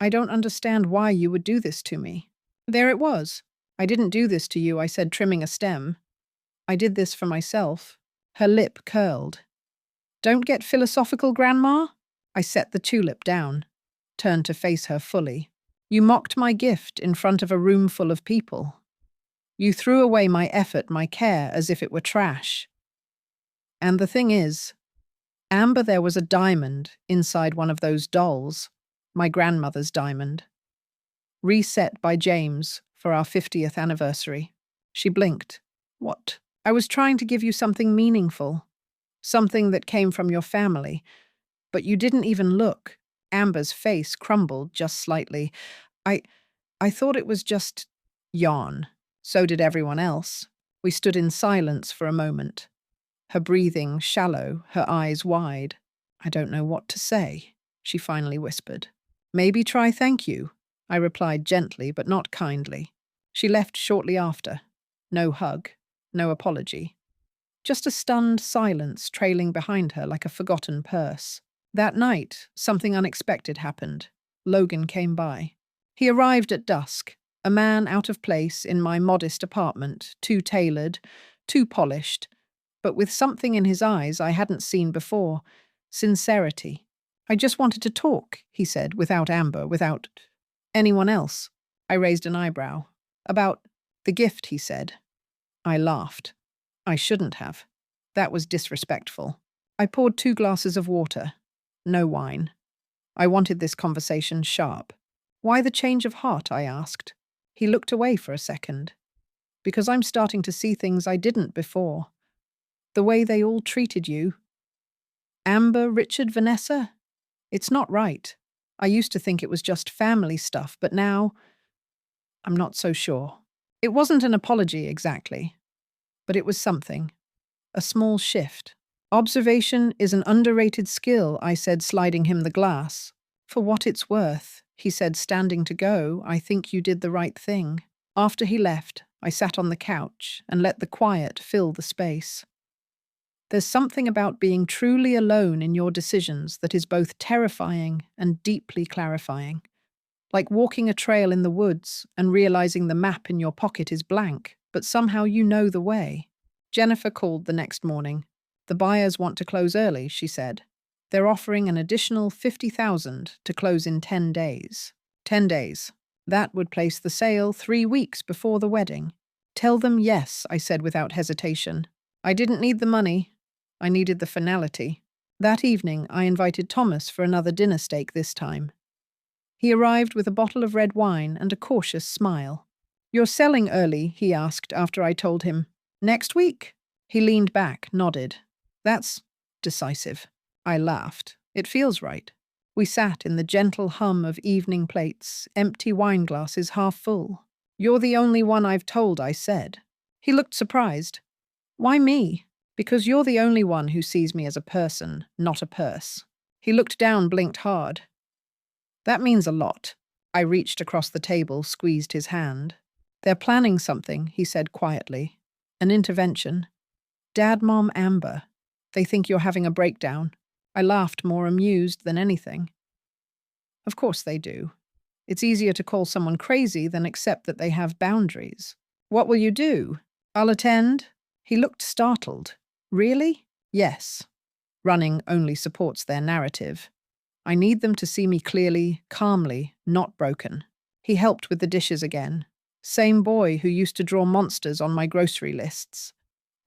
"I don't understand why you would do this to me." There it was. "I didn't do this to you," I said, trimming a stem. "I did this for myself." Her lip curled. "Don't get philosophical, Grandma." I set the tulip down, turned to face her fully. "You mocked my gift in front of a room full of people. You threw away my effort, my care, as if it were trash. And the thing is, Amber, there was a diamond inside one of those dolls, my grandmother's diamond. Reset by James for our 50th anniversary." She blinked. "What?" "I was trying to give you something meaningful, something that came from your family, but you didn't even look." Amber's face crumbled just slightly. I thought it was just yawn. So did everyone else. We stood in silence for a moment, her breathing shallow, her eyes wide. "I don't know what to say," she finally whispered. "Maybe try thank you," I replied gently but not kindly. She left shortly after. No hug, no apology. Just a stunned silence trailing behind her like a forgotten purse. That night, something unexpected happened. Logan came by. He arrived at dusk, a man out of place in my modest apartment, too tailored, too polished, but with something in his eyes I hadn't seen before: sincerity. "I just wanted to talk," he said, "without Amber, without anyone else." I raised an eyebrow. "About the gift," he said. I laughed. I shouldn't have. That was disrespectful. I poured 2 glasses of water. No wine. I wanted this conversation sharp. "Why the change of heart?" I asked. He looked away for a second. "Because I'm starting to see things I didn't before. The way they all treated you. Amber, Richard, Vanessa. It's not right. I used to think it was just family stuff, but now I'm not so sure." It wasn't an apology exactly, but it was something. A small shift. "Observation is an underrated skill," I said, sliding him the glass. "For what it's worth," he said, standing to go, "I think you did the right thing." After he left, I sat on the couch and let the quiet fill the space. There's something about being truly alone in your decisions that is both terrifying and deeply clarifying. Like walking a trail in the woods and realizing the map in your pocket is blank, but somehow you know the way. Jennifer called the next morning. "The buyers want to close early," she said. "They're offering an additional $50,000 to close in 10 days. 10 days. That would place the sale 3 weeks before the wedding." "Tell them yes," I said without hesitation. I didn't need the money. I needed the finality. That evening, I invited Thomas for another dinner steak this time. He arrived with a bottle of red wine and a cautious smile. "You're selling early?" he asked after I told him. "Next week?" He leaned back, nodded. "That's decisive." I laughed. "It feels right." We sat in the gentle hum of evening plates, empty wine glasses half full. "You're the only one I've told," I said. He looked surprised. "Why me?" "Because you're the only one who sees me as a person, not a purse." He looked down, blinked hard. "That means a lot." I reached across the table, squeezed his hand. "They're planning something," he said quietly. "An intervention. Dad, Mom, Amber. They think you're having a breakdown." I laughed, more amused than anything. "Of course they do. It's easier to call someone crazy than accept that they have boundaries." "What will you do?" "I'll attend." He looked startled. "Really?" "Yes. Running only supports their narrative. I need them to see me clearly, calmly, not broken." He helped with the dishes again. Same boy who used to draw monsters on my grocery lists.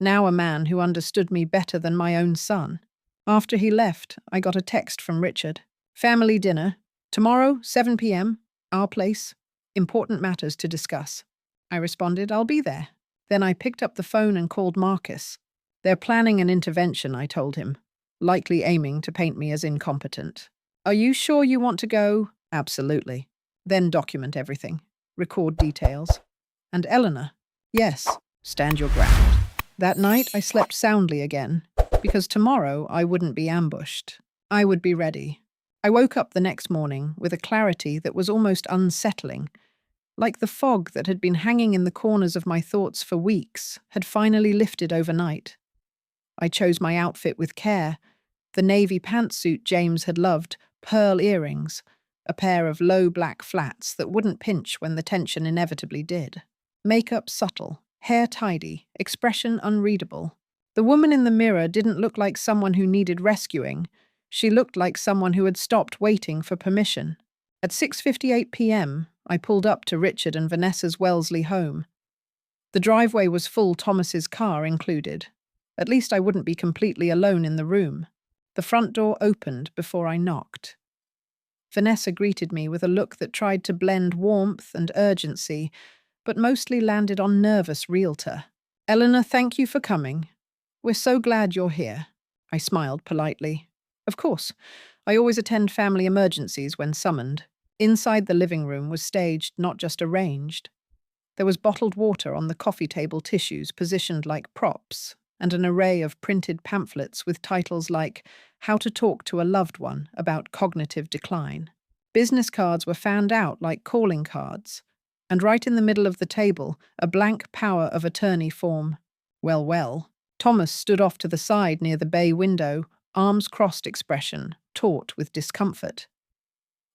Now a man who understood me better than my own son. After he left, I got a text from Richard. "Family dinner. Tomorrow, 7 p.m. Our place. Important matters to discuss. I responded, I'll be there. Then I picked up the phone and called Marcus. They're planning an intervention, I told him, likely aiming to paint me as incompetent. Are you sure you want to go? Absolutely. Then document everything. Record details. And Eleanor? Yes, stand your ground. That night I slept soundly again, because tomorrow I wouldn't be ambushed. I would be ready. I woke up the next morning with a clarity that was almost unsettling, like the fog that had been hanging in the corners of my thoughts for weeks had finally lifted overnight. I chose my outfit with care, the navy pantsuit James had loved, pearl earrings, a pair of low black flats that wouldn't pinch when the tension inevitably did. Makeup subtle, hair tidy, expression unreadable. The woman in the mirror didn't look like someone who needed rescuing. She looked like someone who had stopped waiting for permission. At 6:58 p.m., I pulled up to Richard and Vanessa's Wellesley home. The driveway was full, Thomas's car included. At least I wouldn't be completely alone in the room. The front door opened before I knocked. Vanessa greeted me with a look that tried to blend warmth and urgency, but mostly landed on nervous realtor. Eleanor, thank you for coming. We're so glad you're here. I smiled politely. Of course, I always attend family emergencies when summoned. Inside the living room was staged, not just arranged. There was bottled water on the coffee table tissues positioned like props, and an array of printed pamphlets with titles like How to Talk to a Loved One About Cognitive Decline. Business cards were fanned out like calling cards, and right in the middle of the table, a blank power of attorney form. Well. Thomas stood off to the side near the bay window, arms crossed expression, taut with discomfort.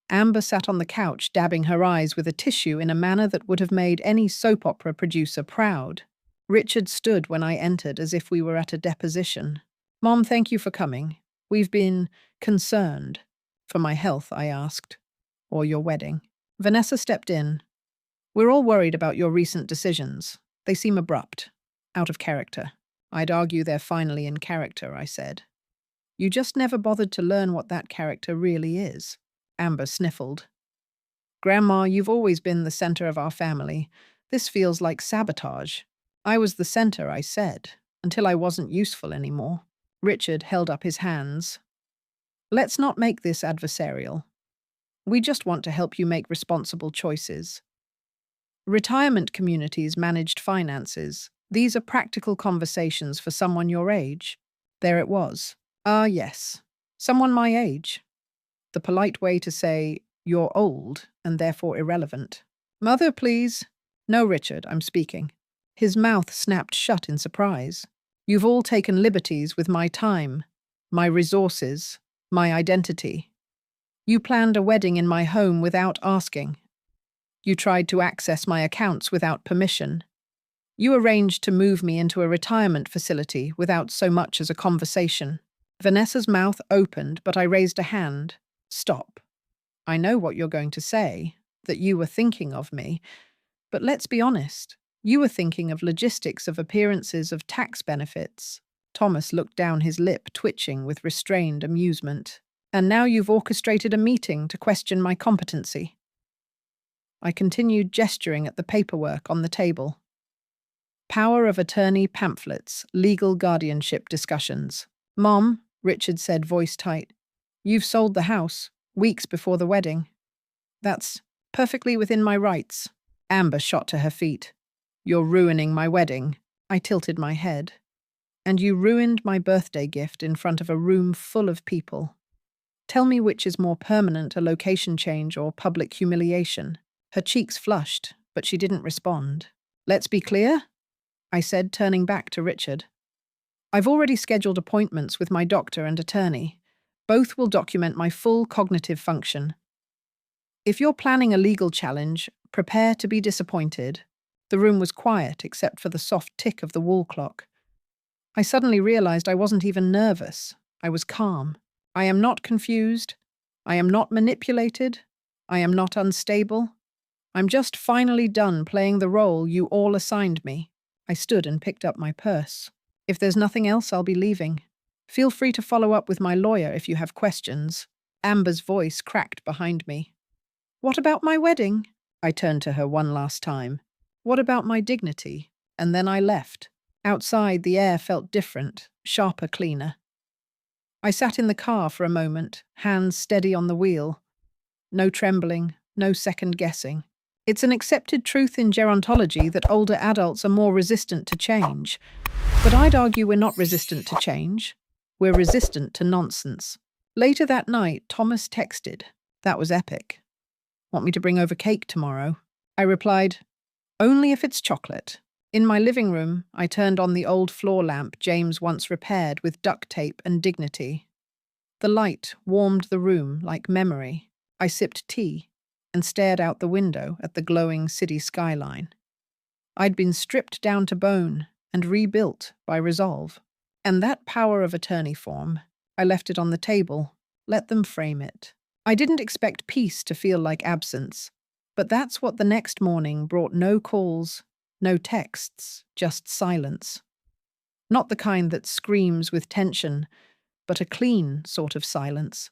Amber sat on the couch, dabbing her eyes with a tissue in a manner that would have made any soap opera producer proud. Richard stood when I entered as if we were at a deposition. Mom, thank you for coming. We've been concerned. For my health, I asked. Or your wedding. Vanessa stepped in. We're all worried about your recent decisions. They seem abrupt, out of character. I'd argue they're finally in character, I said. You just never bothered to learn what that character really is. Amber sniffled. Grandma, you've always been the center of our family. This feels like sabotage. I was the center, I said, until I wasn't useful anymore. Richard held up his hands. Let's not make this adversarial. We just want to help you make responsible choices. Retirement communities managed finances. These are practical conversations for someone your age. There it was. Yes. Someone my age. The polite way to say, you're old and therefore irrelevant. Mother, please. No, Richard, I'm speaking. His mouth snapped shut in surprise. You've all taken liberties with my time, my resources, my identity. You planned a wedding in my home without asking. You tried to access my accounts without permission. You arranged to move me into a retirement facility without so much as a conversation. Vanessa's mouth opened, but I raised a hand. Stop. I know what you're going to say, that you were thinking of me. But let's be honest. You were thinking of logistics, of appearances, of tax benefits. Thomas looked down, his lip twitching with restrained amusement. And now you've orchestrated a meeting to question my competency. I continued gesturing at the paperwork on the table. Power of attorney pamphlets, legal guardianship discussions. Mom, Richard said, voice tight, you've sold the house, weeks before the wedding. That's perfectly within my rights. Amber shot to her feet. You're ruining my wedding. I tilted my head. And you ruined my birthday gift in front of a room full of people. Tell me which is more permanent, a location change or public humiliation. Her cheeks flushed, but she didn't respond. Let's be clear, I said, turning back to Richard. I've already scheduled appointments with my doctor and attorney. Both will document my full cognitive function. If you're planning a legal challenge, prepare to be disappointed. The room was quiet except for the soft tick of the wall clock. I suddenly realized I wasn't even nervous. I was calm. I am not confused. I am not manipulated. I am not unstable. I'm just finally done playing the role you all assigned me. I stood and picked up my purse. If there's nothing else, I'll be leaving. Feel free to follow up with my lawyer if you have questions. Amber's voice cracked behind me. What about my wedding? I turned to her one last time. What about my dignity? And then I left. Outside, the air felt different, sharper, cleaner. I sat in the car for a moment, hands steady on the wheel. No trembling, no second guessing. It's an accepted truth in gerontology that older adults are more resistant to change. But I'd argue we're not resistant to change. We're resistant to nonsense. Later that night, Thomas texted. That was epic. Want me to bring over cake tomorrow? I replied, only if it's chocolate. In my living room, I turned on the old floor lamp James once repaired with duct tape and dignity. The light warmed the room like memory. I sipped tea and stared out the window at the glowing city skyline. I'd been stripped down to bone and rebuilt by resolve. And that power of attorney form, I left it on the table, let them frame it. I didn't expect peace to feel like absence, but that's what the next morning brought. No calls, no texts, just silence. Not the kind that screams with tension, but a clean sort of silence.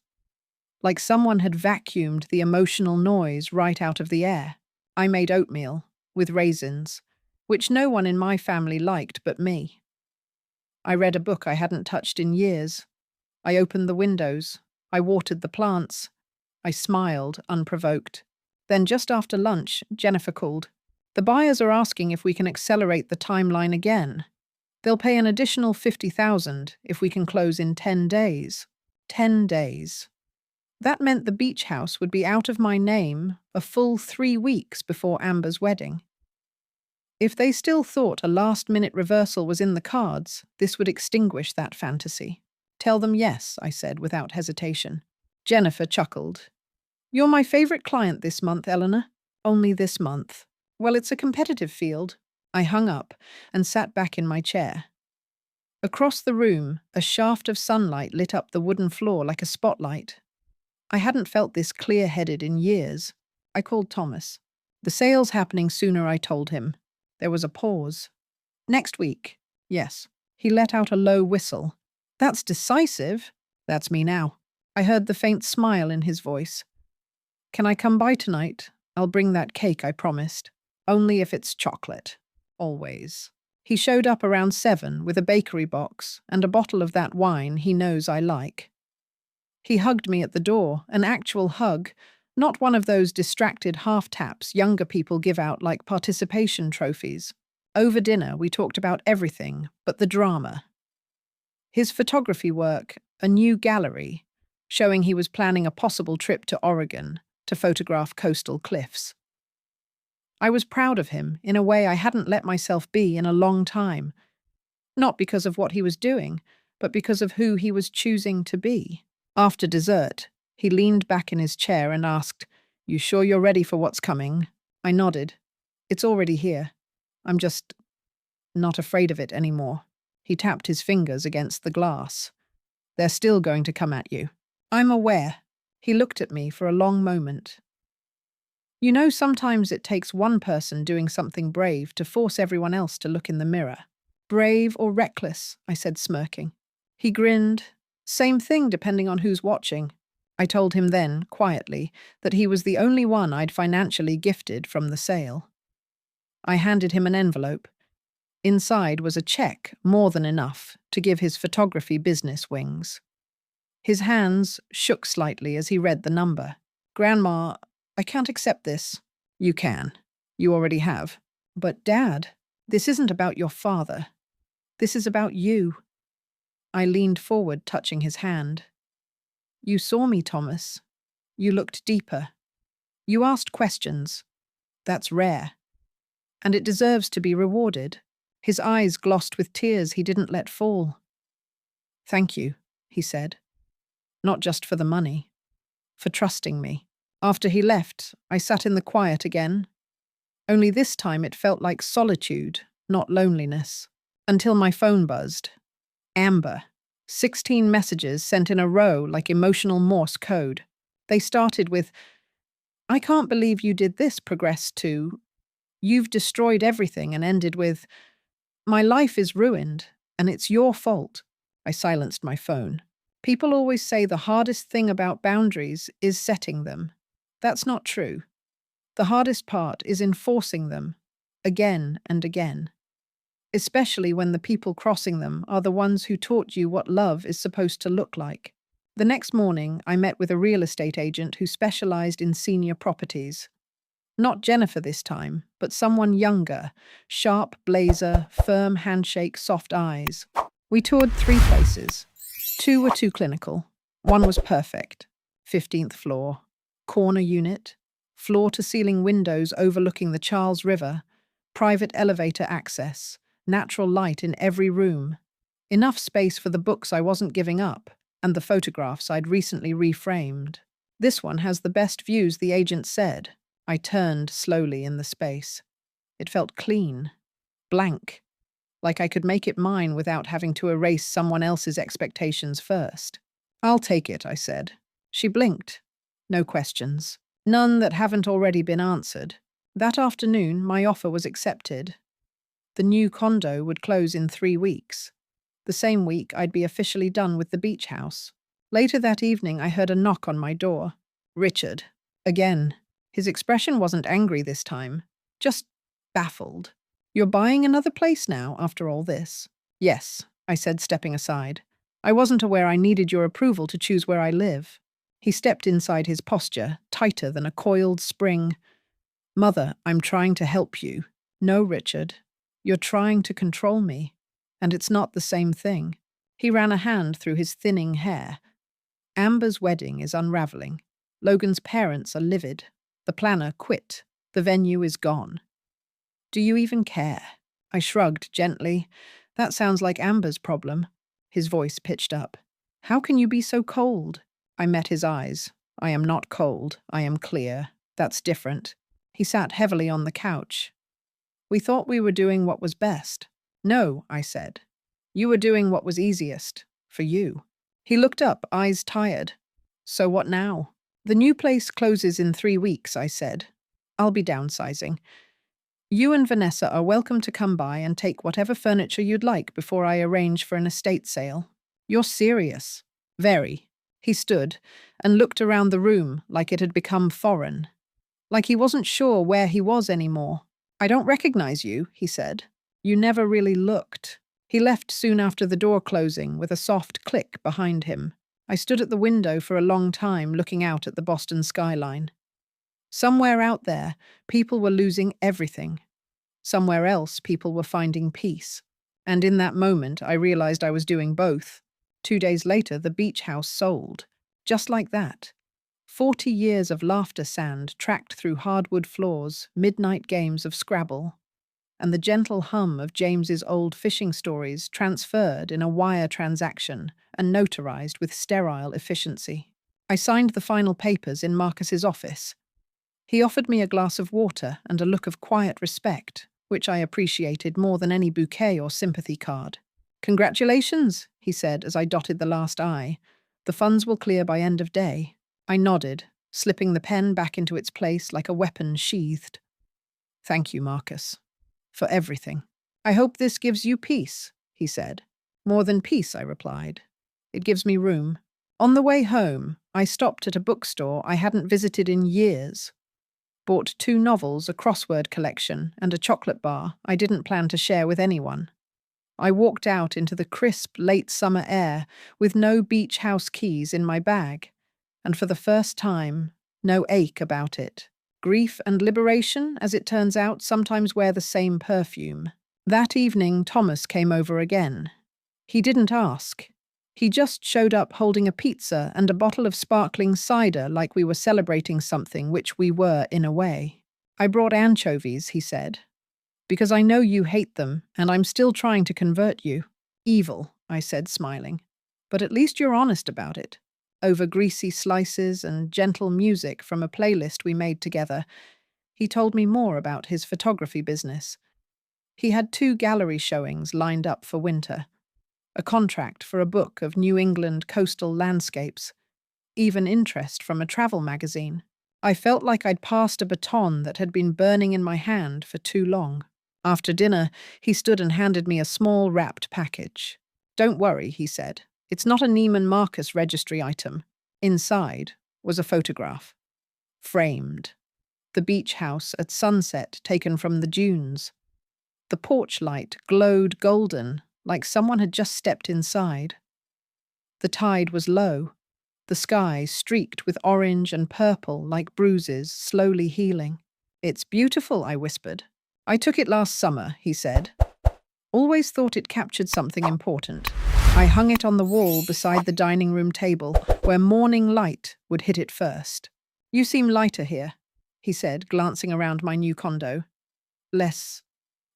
Like someone had vacuumed the emotional noise right out of the air. I made oatmeal, with raisins, which no one in my family liked but me. I read a book I hadn't touched in years. I opened the windows. I watered the plants. I smiled, unprovoked. Then just after lunch, Jennifer called. The buyers are asking if we can accelerate the timeline again. They'll pay an additional $50,000 if we can close in 10 days. 10 days. That meant the beach house would be out of my name a full 3 weeks before Amber's wedding. If they still thought a last-minute reversal was in the cards, this would extinguish that fantasy. Tell them yes, I said without hesitation. Jennifer chuckled. You're my favorite client this month, Eleanor. Only this month. Well, it's a competitive field. I hung up and sat back in my chair. Across the room, a shaft of sunlight lit up the wooden floor like a spotlight. I hadn't felt this clear-headed in years. I called Thomas. The sale's happening sooner, I told him. There was a pause. Next week. Yes. He let out a low whistle. That's decisive. That's me now. I heard the faint smile in his voice. Can I come by tonight? I'll bring that cake I promised. Only if it's chocolate. Always. He showed up around 7 with a bakery box and a bottle of that wine he knows I like. He hugged me at the door, an actual hug, not one of those distracted half-taps younger people give out like participation trophies. Over dinner, we talked about everything but the drama. His photography work, a new gallery, showing he was planning a possible trip to Oregon to photograph coastal cliffs. I was proud of him in a way I hadn't let myself be in a long time, not because of what he was doing, but because of who he was choosing to be. After dessert, he leaned back in his chair and asked, You sure you're ready for what's coming? I nodded. It's already here. I'm just not afraid of it anymore. He tapped his fingers against the glass. They're still going to come at you. I'm aware. He looked at me for a long moment. You know, sometimes it takes one person doing something brave to force everyone else to look in the mirror. Brave or reckless, I said, smirking. He grinned. Same thing depending on who's watching. I told him then, quietly, that he was the only one I'd financially gifted from the sale. I handed him an envelope. Inside was a check, more than enough, to give his photography business wings. His hands shook slightly as he read the number. Grandma, I can't accept this. You can. You already have. But Dad, this isn't about your father. This is about you. I leaned forward, touching his hand. You saw me, Thomas. You looked deeper. You asked questions. That's rare. And it deserves to be rewarded. His eyes glossed with tears he didn't let fall. Thank you, he said. Not just for the money. For trusting me. After he left, I sat in the quiet again. Only this time it felt like solitude, not loneliness. Until my phone buzzed. Amber. 16 messages sent in a row like emotional Morse code. They started with, I can't believe you did this, progressed to, you've destroyed everything, and ended with, my life is ruined, and it's your fault. I silenced my phone. People always say the hardest thing about boundaries is setting them. That's not true. The hardest part is enforcing them, again and again, especially when the people crossing them are the ones who taught you what love is supposed to look like. The next morning, I met with a real estate agent who specialized in senior properties. Not Jennifer this time, but someone younger, sharp blazer, firm handshake, soft eyes. We toured 3 places. 2 were too clinical. 1 was perfect. 15th floor. Corner unit. Floor-to-ceiling windows overlooking the Charles River. Private elevator access. Natural light in every room. Enough space for the books I wasn't giving up, and the photographs I'd recently reframed. This one has the best views, the agent said. I turned slowly in the space. It felt clean, blank, like I could make it mine without having to erase someone else's expectations first. I'll take it, I said. She blinked. No questions. None that haven't already been answered. That afternoon, my offer was accepted. The new condo would close in 3 weeks. The same week, I'd be officially done with the beach house. Later that evening, I heard a knock on my door. Richard. Again. His expression wasn't angry this time, just baffled. You're buying another place now, after all this? Yes, I said, stepping aside. I wasn't aware I needed your approval to choose where I live. He stepped inside, his posture tighter than a coiled spring. Mother, I'm trying to help you. No, Richard. You're trying to control me. And it's not the same thing. He ran a hand through his thinning hair. Amber's wedding is unraveling. Logan's parents are livid. The planner quit. The venue is gone. Do you even care? I shrugged gently. That sounds like Amber's problem. His voice pitched up. How can you be so cold? I met his eyes. I am not cold. I am clear. That's different. He sat heavily on the couch. We thought we were doing what was best. No, I said. You were doing what was easiest. For you. He looked up, eyes tired. So what now? The new place closes in 3 weeks, I said. I'll be downsizing. You and Vanessa are welcome to come by and take whatever furniture you'd like before I arrange for an estate sale. You're serious. Very. He stood and looked around the room like it had become foreign. Like he wasn't sure where he was anymore. I don't recognize you, he said. You never really looked. He left soon after the door closing with a soft click behind him. I stood at the window for a long time looking out at the Boston skyline. Somewhere out there, people were losing everything. Somewhere else, people were finding peace. And in that moment, I realized I was doing both. 2 days later, the beach house sold. Just like that. 40 years of laughter sand tracked through hardwood floors, midnight games of Scrabble, and the gentle hum of James's old fishing stories transferred in a wire transaction and notarized with sterile efficiency. I signed the final papers in Marcus's office. He offered me a glass of water and a look of quiet respect, which I appreciated more than any bouquet or sympathy card. Congratulations, he said as I dotted the last I. The funds will clear by end of day. I nodded, slipping the pen back into its place like a weapon sheathed. Thank you, Marcus. For everything. I hope this gives you peace, he said. More than peace, I replied. It gives me room. On the way home, I stopped at a bookstore I hadn't visited in years. Bought 2 novels, a crossword collection, and a chocolate bar I didn't plan to share with anyone. I walked out into the crisp, late summer air with no beach house keys in my bag, and for the first time, no ache about it. Grief and liberation, as it turns out, sometimes wear the same perfume. That evening, Thomas came over again. He didn't ask. He just showed up holding a pizza and a bottle of sparkling cider like we were celebrating something, which we were in a way. I brought anchovies, he said, because I know you hate them, and I'm still trying to convert you. Evil, I said, smiling. But at least you're honest about it. Over greasy slices and gentle music from a playlist we made together, he told me more about his photography business. He had 2 gallery showings lined up for winter, a contract for a book of New England coastal landscapes, even interest from a travel magazine. I felt like I'd passed a baton that had been burning in my hand for too long. After dinner, he stood and handed me a small wrapped package. Don't worry, he said. It's not a Neiman Marcus registry item. Inside was a photograph. framed. The beach house at sunset taken from the dunes. The porch light glowed golden, like someone had just stepped inside. The tide was low, the sky streaked with orange and purple like bruises slowly healing. "It's beautiful," I whispered. "I took it last summer," he said. "Always thought it captured something important." I hung it on the wall beside the dining room table, where morning light would hit it first. "You seem lighter here," he said, glancing around my new condo. "Less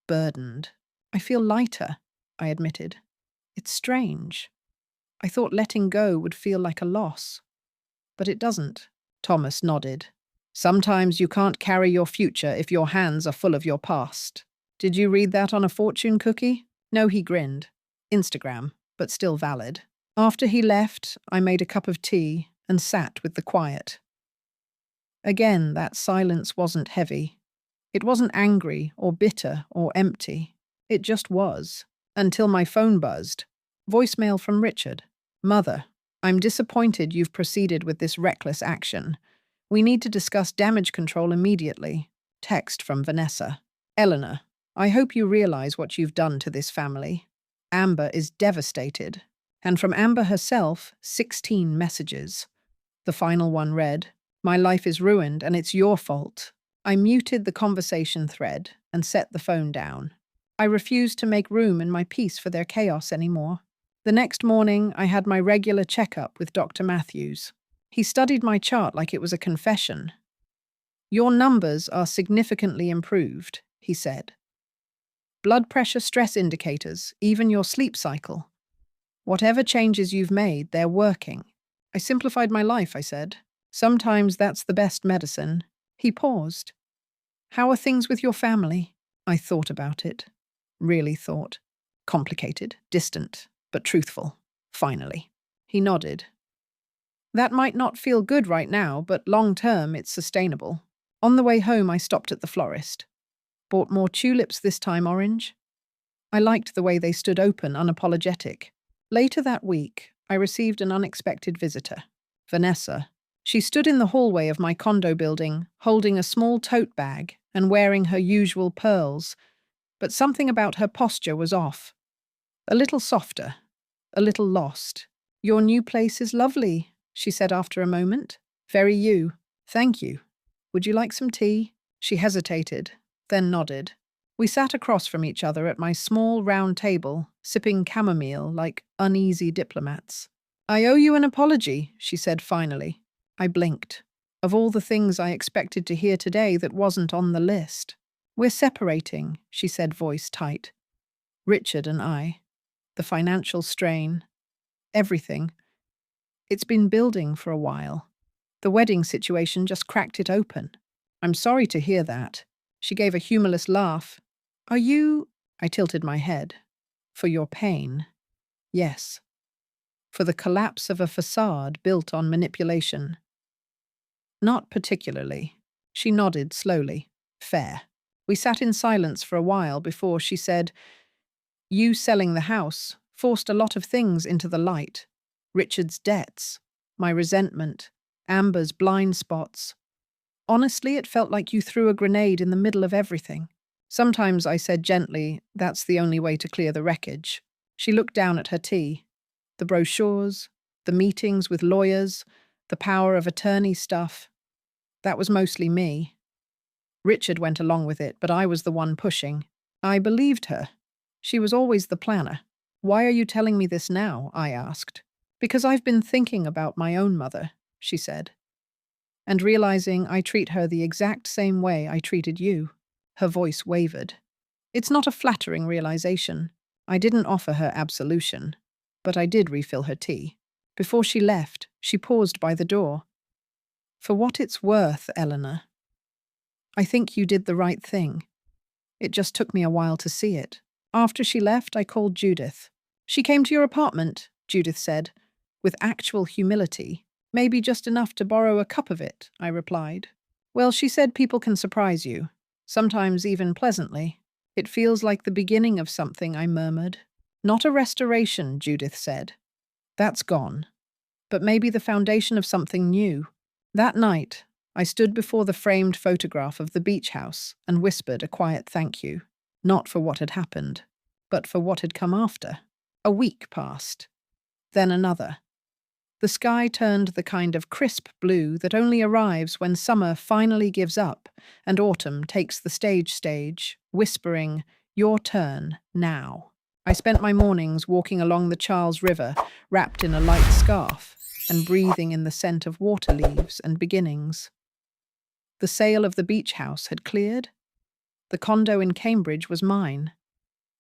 burdened." "I feel lighter," I admitted. "It's strange. I thought letting go would feel like a loss. But it doesn't." Thomas nodded. "Sometimes you can't carry your future if your hands are full of your past." "Did you read that on a fortune cookie?" "No," he grinned. "Instagram, but still valid." After he left, I made a cup of tea and sat with the quiet. Again, that silence wasn't heavy. It wasn't angry or bitter or empty. It just was, until my phone buzzed. Voicemail from Richard. "Mother, I'm disappointed you've proceeded with this reckless action. We need to discuss damage control immediately." Text from Vanessa. "Eleanor, I hope you realize what you've done to this family. Amber is devastated." And from Amber herself, 16 messages. The final one read, "My life is ruined and it's your fault." I muted the conversation thread and set the phone down. I refused to make room in my peace for their chaos anymore. The next morning, I had my regular checkup with Dr. Matthews. He studied my chart like it was a confession. "Your numbers are significantly improved," he said. "Blood pressure, stress indicators, even your sleep cycle. Whatever changes you've made, they're working." "I simplified my life," I said. "Sometimes that's the best medicine." He paused. "How are things with your family?" I thought about it. Really thought. Complicated, distant, but truthful. Finally. He nodded. "That might not feel good right now, but long-term it's sustainable." On the way home, I stopped at the florist. Bought more tulips, this time orange. I liked the way they stood open, unapologetic. Later that week, I received an unexpected visitor. Vanessa. She stood in the hallway of my condo building, holding a small tote bag and wearing her usual pearls, but something about her posture was off. A little softer, a little lost. "Your new place is lovely," she said after a moment. "Very you." "Thank you. Would you like some tea?" She hesitated, then nodded. We sat across from each other at my small round table, sipping chamomile like uneasy diplomats. "I owe you an apology," she said finally. I blinked. Of all the things I expected to hear today, that wasn't on the list. "We're separating," she said, voice tight. "Richard and I. The financial strain. Everything. It's been building for a while. The wedding situation just cracked it open." "I'm sorry to hear that." She gave a humorless laugh. "Are you—" I tilted my head. "For your pain?" "Yes. For the collapse of a facade built on manipulation." "Not particularly." She nodded slowly. "Fair." We sat in silence for a while before she said, "You selling the house forced a lot of things into the light. Richard's debts, my resentment, Amber's blind spots. Honestly, it felt like you threw a grenade in the middle of everything." "Sometimes," I said gently, "that's the only way to clear the wreckage." She looked down at her tea. The brochures, the meetings with lawyers, the power of attorney stuff. That was mostly me. Richard went along with it, but I was the one pushing. I believed her. She was always the planner. "Why are you telling me this now?" I asked. "Because I've been thinking about my own mother," she said, "and realizing I treat her the exact same way I treated you." Her voice wavered. "It's not a flattering realization. I didn't offer her absolution, but I did refill her tea." Before she left, she paused by the door. "For what it's worth, Eleanor, I think you did the right thing. It just took me a while to see it." After she left, I called Judith. "She came to your apartment," Judith said, with actual humility. "Maybe just enough to borrow a cup of it," I replied. "Well, she said people can surprise you, sometimes even pleasantly." "It feels like the beginning of something," I murmured. "Not a restoration," Judith said. "That's gone. But maybe the foundation of something new." That night, I stood before the framed photograph of the beach house and whispered a quiet thank you, not for what had happened, but for what had come after. A week passed, then another. The sky turned the kind of crisp blue that only arrives when summer finally gives up and autumn takes the stage, whispering, "Your turn, now." I spent my mornings walking along the Charles River, wrapped in a light scarf, and breathing in the scent of water leaves and beginnings. The sale of the beach house had cleared. The condo in Cambridge was mine.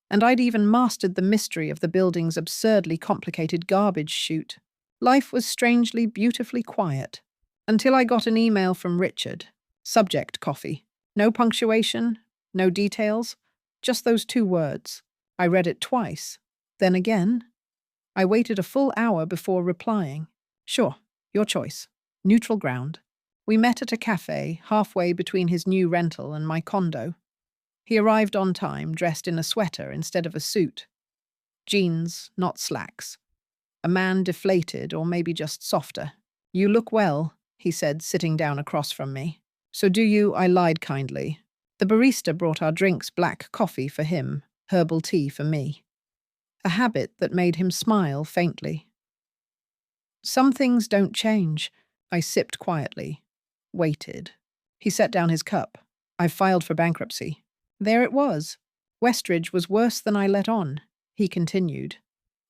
And I'd even mastered the mystery of the building's absurdly complicated garbage chute. Life was strangely, beautifully quiet, until I got an email from Richard. Subject: coffee. No punctuation, no details, just those 2 words. I read it twice, then again. I waited a full hour before replying. Sure, your choice. Neutral ground. We met at a cafe, halfway between his new rental and my condo. He arrived on time, dressed in a sweater instead of a suit. Jeans, not slacks. A man deflated, or maybe just softer. "You look well," he said, sitting down across from me. "So do you," I lied kindly. The barista brought our drinks, black coffee for him, herbal tea for me. A habit that made him smile faintly. "Some things don't change." I sipped quietly. Waited. He set down his cup. "I've filed for bankruptcy." There it was. Westridge was worse than I let on, he continued.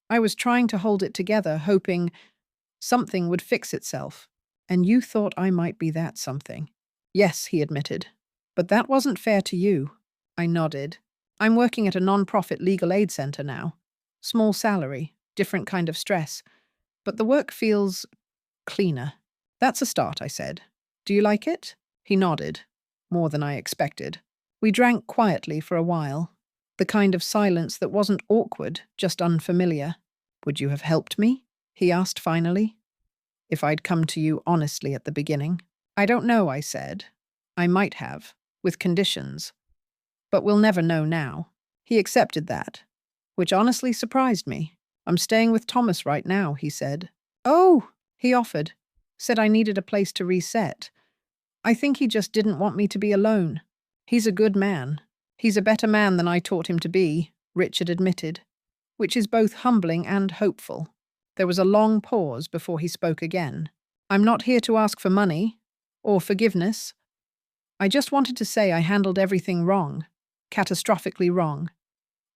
I was trying to hold it together, hoping something would fix itself. "And you thought I might be that something." "Yes," he admitted. "But that wasn't fair to you." I nodded. "I'm working at a non-profit legal aid center now. Small salary, different kind of stress. But the work feels cleaner." "That's a start," I said. "Do you like it?" He nodded. More than I expected. We drank quietly for a while. The kind of silence that wasn't awkward, just unfamiliar. "Would you have helped me?" he asked finally. "If I'd come to you honestly at the beginning?" "I don't know," I said. "I might have, with conditions. But we'll never know now." He accepted that, which honestly surprised me. "I'm staying with Thomas right now," he said. "Oh," he offered. Said I needed a place to reset. I think he just didn't want me to be alone. He's a good man. He's a better man than I taught him to be, Richard admitted, which is both humbling and hopeful. There was a long pause before he spoke again. "I'm not here to ask for money or forgiveness. I just wanted to say I handled everything wrong, catastrophically wrong.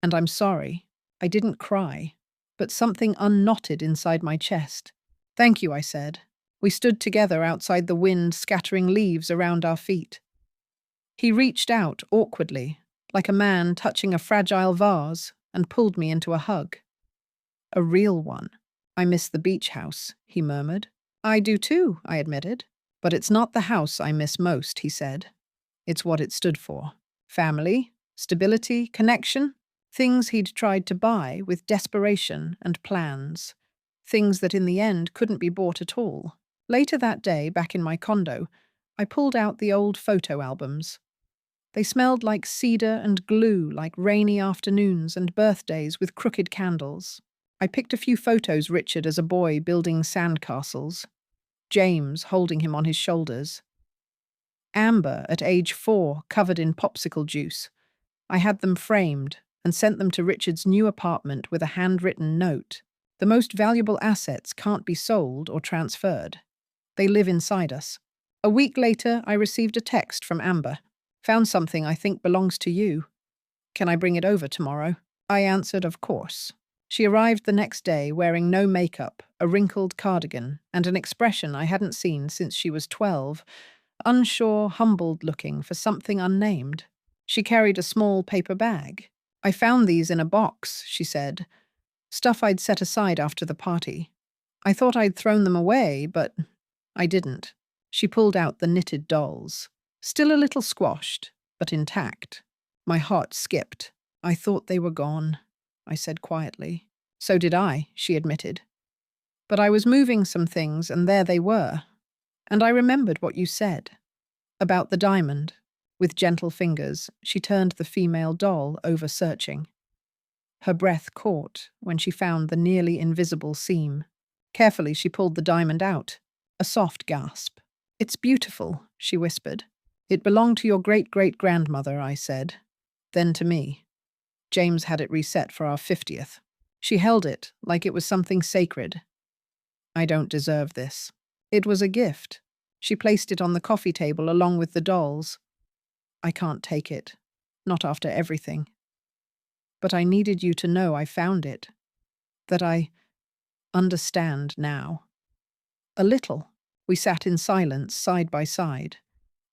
And I'm sorry. I didn't cry, but something unknotted inside my chest." "Thank you," I said. We stood together outside, the wind scattering leaves around our feet. He reached out awkwardly, like a man touching a fragile vase, and pulled me into a hug. "A real one. I miss the beach house," he murmured. "I do too," I admitted. "But it's not the house I miss most," he said. "It's what it stood for. Family, stability, connection. Things he'd tried to buy with desperation and plans. Things that in the end couldn't be bought at all." Later that day, back in my condo, I pulled out the old photo albums. They smelled like cedar and glue, like rainy afternoons and birthdays with crooked candles. I picked a few photos: Richard as a boy building sandcastles, James holding him on his shoulders, Amber at age 4 covered in popsicle juice. I had them framed and sent them to Richard's new apartment with a handwritten note. "The most valuable assets can't be sold or transferred. They live inside us." A week later, I received a text from Amber. "Found something I think belongs to you. Can I bring it over tomorrow?" I answered, "Of course." She arrived the next day wearing no makeup, a wrinkled cardigan, and an expression I hadn't seen since she was 12, unsure, humbled looking for something unnamed. She carried a small paper bag. "I found these in a box," she said. "Stuff I'd set aside after the party. I thought I'd thrown them away, but I didn't." She pulled out the knitted dolls. Still a little squashed, but intact. My heart skipped. "I thought they were gone," I said quietly. "So did I," she admitted. "But I was moving some things, and there they were. And I remembered what you said. About the diamond." With gentle fingers, she turned the female doll over, searching. Her breath caught when she found the nearly invisible seam. Carefully, she pulled the diamond out. A soft gasp. It's beautiful, she whispered. It belonged to your great-great-grandmother, I said. Then to me. James had it reset for our 50th. She held it like it was something sacred. I don't deserve this. It was a gift. She placed it on the coffee table along with the dolls. I can't take it. Not after everything. But I needed you to know I found it. That I understand now. A little. We sat in silence, side by side.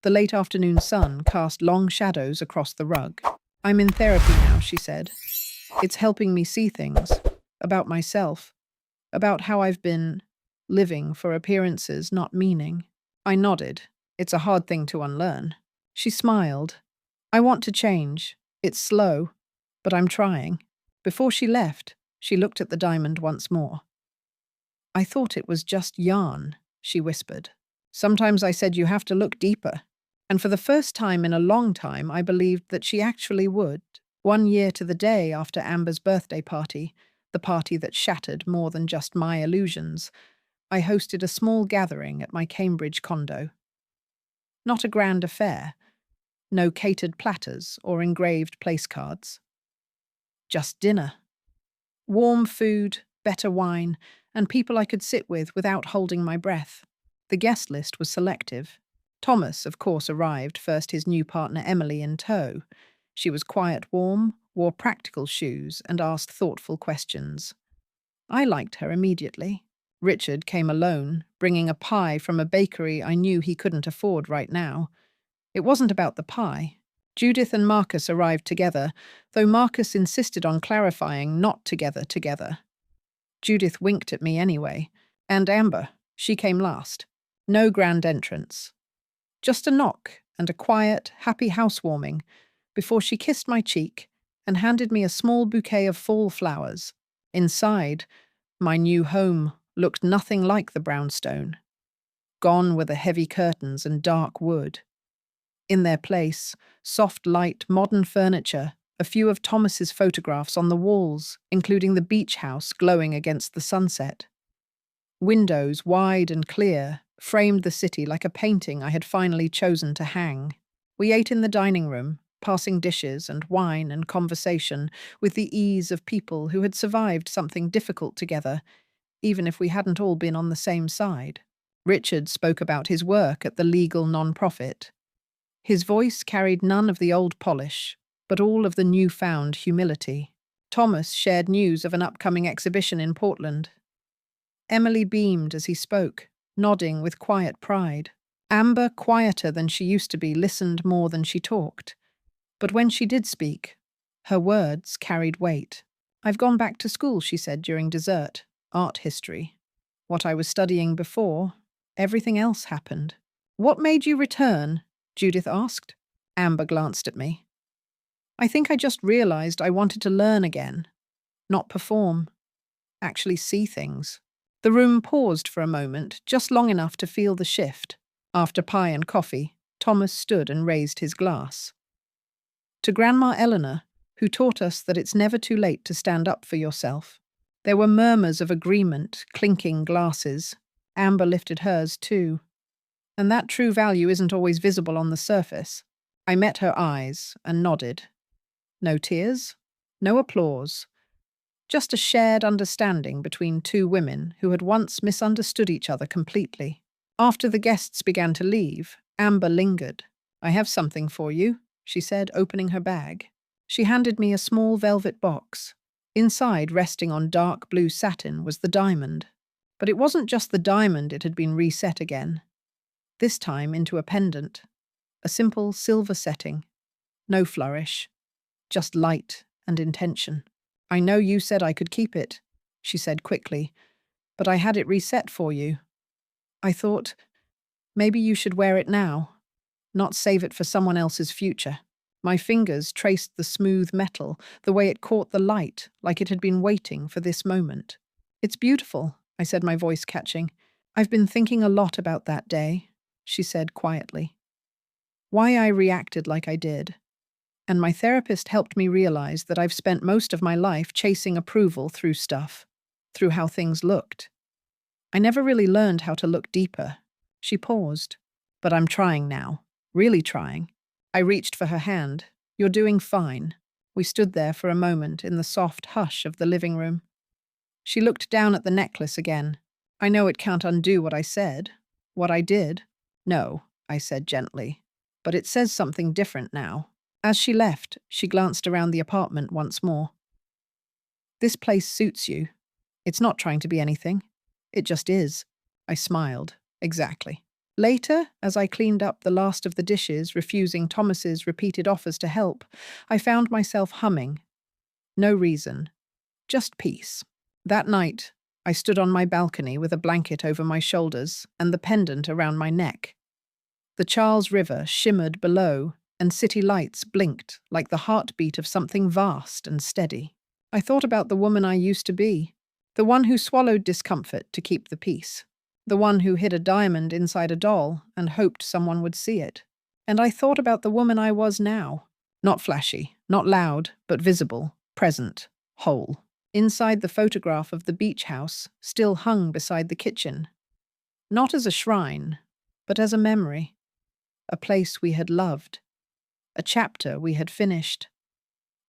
The late afternoon sun cast long shadows across the rug. I'm in therapy now, she said. It's helping me see things. About myself. About how I've been living for appearances, not meaning. I nodded. It's a hard thing to unlearn. She smiled. I want to change. It's slow, but I'm trying. Before she left, she looked at the diamond once more. I thought it was just yarn, she whispered. Sometimes I said you have to look deeper. And for the first time in a long time, I believed that she actually would. 1 year to the day after Amber's birthday party, the party that shattered more than just my illusions, I hosted a small gathering at my Cambridge condo. Not a grand affair. No catered platters or engraved place cards. Just dinner. Warm food, better wine, and people I could sit with without holding my breath. The guest list was selective. Thomas, of course, arrived, first his new partner Emily in tow. She was quiet, warm, wore practical shoes, and asked thoughtful questions. I liked her immediately. Richard came alone, bringing a pie from a bakery I knew he couldn't afford right now. It wasn't about the pie. Judith and Marcus arrived together, though Marcus insisted on clarifying not together. Judith winked at me anyway. And Amber, she came last. No grand entrance. Just a knock and a quiet, happy housewarming before she kissed my cheek and handed me a small bouquet of fall flowers. Inside, my new home looked nothing like the brownstone. Gone were the heavy curtains and dark wood. In their place, soft light, modern furniture, a few of Thomas's photographs on the walls, including the beach house glowing against the sunset. Windows, wide and clear, framed the city like a painting I had finally chosen to hang. We ate in the dining room, passing dishes and wine and conversation with the ease of people who had survived something difficult together, even if we hadn't all been on the same side. Richard spoke about his work at the legal non-profit. His voice carried none of the old polish, but all of the newfound humility. Thomas shared news of an upcoming exhibition in Portland. Emily beamed as he spoke, nodding with quiet pride. Amber, quieter than she used to be, listened more than she talked. But when she did speak, her words carried weight. I've gone back to school, she said during dessert. Art history. What I was studying before, everything else happened. What made you return? Judith asked. Amber glanced at me. I think I just realized I wanted to learn again. Not perform. Actually see things. The room paused for a moment, just long enough to feel the shift. After pie and coffee, Thomas stood and raised his glass. To Grandma Eleanor, who taught us that it's never too late to stand up for yourself. There were murmurs of agreement, clinking glasses. Amber lifted hers too. And that true value isn't always visible on the surface. I met her eyes and nodded. No tears, no applause. Just a shared understanding between two women who had once misunderstood each other completely. After the guests began to leave, Amber lingered. I have something for you, she said, opening her bag. She handed me a small velvet box. Inside, resting on dark blue satin, was the diamond. But it wasn't just the diamond, it had been reset again. This time into a pendant. A simple silver setting. No flourish. Just light and intention. I know you said I could keep it, she said quickly, but I had it reset for you. I thought, maybe you should wear it now, not save it for someone else's future. My fingers traced the smooth metal, the way it caught the light, like it had been waiting for this moment. It's beautiful, I said, my voice catching. I've been thinking a lot about that day, she said quietly. Why I reacted like I did. And my therapist helped me realize that I've spent most of my life chasing approval through stuff, through how things looked. I never really learned how to look deeper. She paused. But I'm trying now. Really trying. I reached for her hand. You're doing fine. We stood there for a moment in the soft hush of the living room. She looked down at the necklace again. I know it can't undo what I said. What I did? No, I said gently. But it says something different now. As she left, she glanced around the apartment once more. This place suits you. It's not trying to be anything. It just is. I smiled. Exactly. Later, as I cleaned up the last of the dishes, refusing Thomas's repeated offers to help, I found myself humming. No reason. Just peace. That night, I stood on my balcony with a blanket over my shoulders and the pendant around my neck. The Charles River shimmered below, and city lights blinked like the heartbeat of something vast and steady. I thought about the woman I used to be, the one who swallowed discomfort to keep the peace, the one who hid a diamond inside a doll and hoped someone would see it. And I thought about the woman I was now, not flashy, not loud, but visible, present, whole. Inside the photograph of the beach house, still hung beside the kitchen. Not as a shrine, but as a memory. A place we had loved. A chapter we had finished.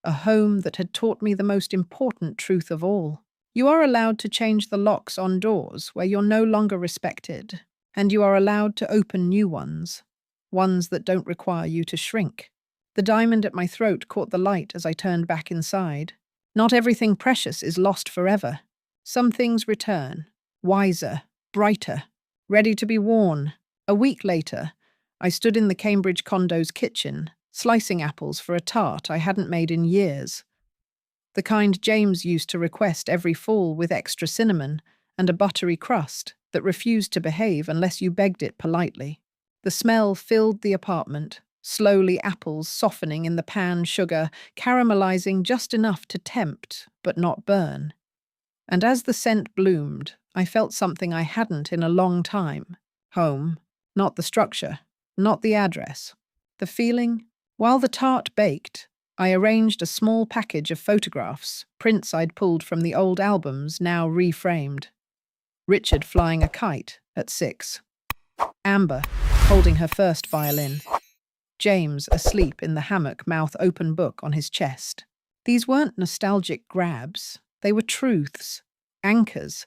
A home that had taught me the most important truth of all. You are allowed to change the locks on doors where you're no longer respected, and you are allowed to open new ones that don't require you to shrink. The diamond at my throat caught the light as I turned back inside. Not everything precious is lost forever. Some things return, wiser, brighter, ready to be worn. A week later, I stood in the Cambridge condo's kitchen, slicing apples for a tart I hadn't made in years. The kind James used to request every fall with extra cinnamon and a buttery crust that refused to behave unless you begged it politely. The smell filled the apartment, slowly apples softening in the pan, sugar caramelizing just enough to tempt but not burn. And as the scent bloomed, I felt something I hadn't in a long time. Home, not the structure, not the address. The feeling. While the tart baked, I arranged a small package of photographs, prints I'd pulled from the old albums now reframed. Richard flying a kite at 6. Amber holding her first violin. James asleep in the hammock, mouth open, book on his chest. These weren't nostalgic grabs. They were truths, anchors,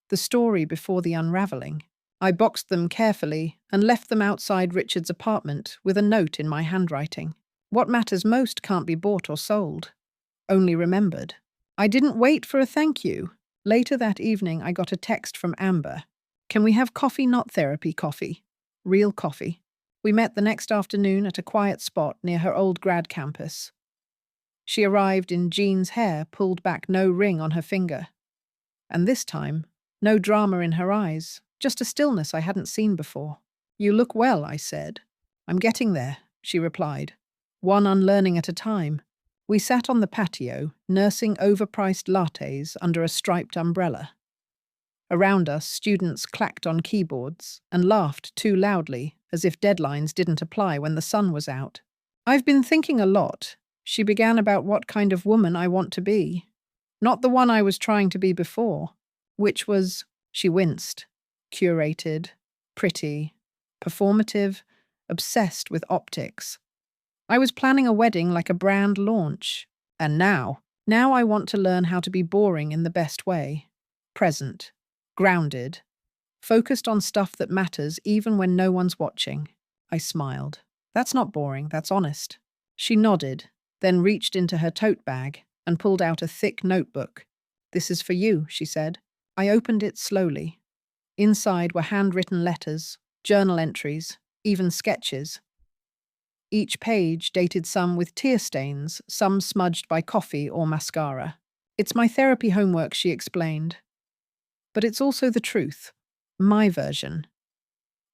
the story before the unraveling. I boxed them carefully and left them outside Richard's apartment with a note in my handwriting. What matters most can't be bought or sold, only remembered. I didn't wait for a thank you. Later that evening, I got a text from Amber. Can we have coffee, not therapy coffee? Real coffee. We met the next afternoon at a quiet spot near her old grad campus. She arrived in jeans, hair pulled back, no ring on her finger. And this time, no drama in her eyes, just a stillness I hadn't seen before. You look well, I said. I'm getting there, she replied. One unlearning at a time. We sat on the patio, nursing overpriced lattes under a striped umbrella. Around us, students clacked on keyboards and laughed too loudly, as if deadlines didn't apply when the sun was out. I've been thinking a lot, she began, about what kind of woman I want to be. Not the one I was trying to be before, which was, she winced, curated, pretty, performative, obsessed with optics. I was planning a wedding like a brand launch. And now I want to learn how to be boring in the best way. Present, grounded, focused on stuff that matters even when no one's watching. I smiled. That's not boring, that's honest. She nodded, then reached into her tote bag and pulled out a thick notebook. This is for you, she said. I opened it slowly. Inside were handwritten letters, journal entries, even sketches. Each page dated, some with tear stains, some smudged by coffee or mascara. It's my therapy homework, she explained. But it's also the truth. My version.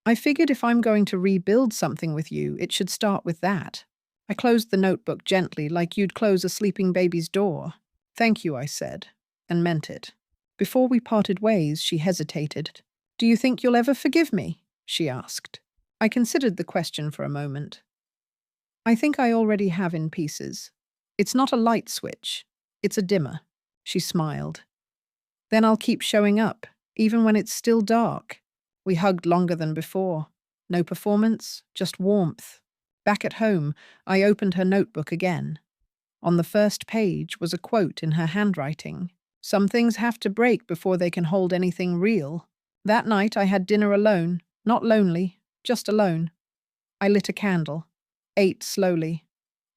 I figured if I'm going to rebuild something with you, it should start with that. I closed the notebook gently, like you'd close a sleeping baby's door. Thank you, I said, and meant it. Before we parted ways, she hesitated. Do you think you'll ever forgive me? She asked. I considered the question for a moment. I think I already have in pieces. It's not a light switch. It's a dimmer. She smiled. Then I'll keep showing up, even when it's still dark. We hugged longer than before. No performance, just warmth. Back at home, I opened her notebook again. On the first page was a quote in her handwriting. Some things have to break before they can hold anything real. That night I had dinner alone, not lonely, just alone. I lit a candle, ate slowly,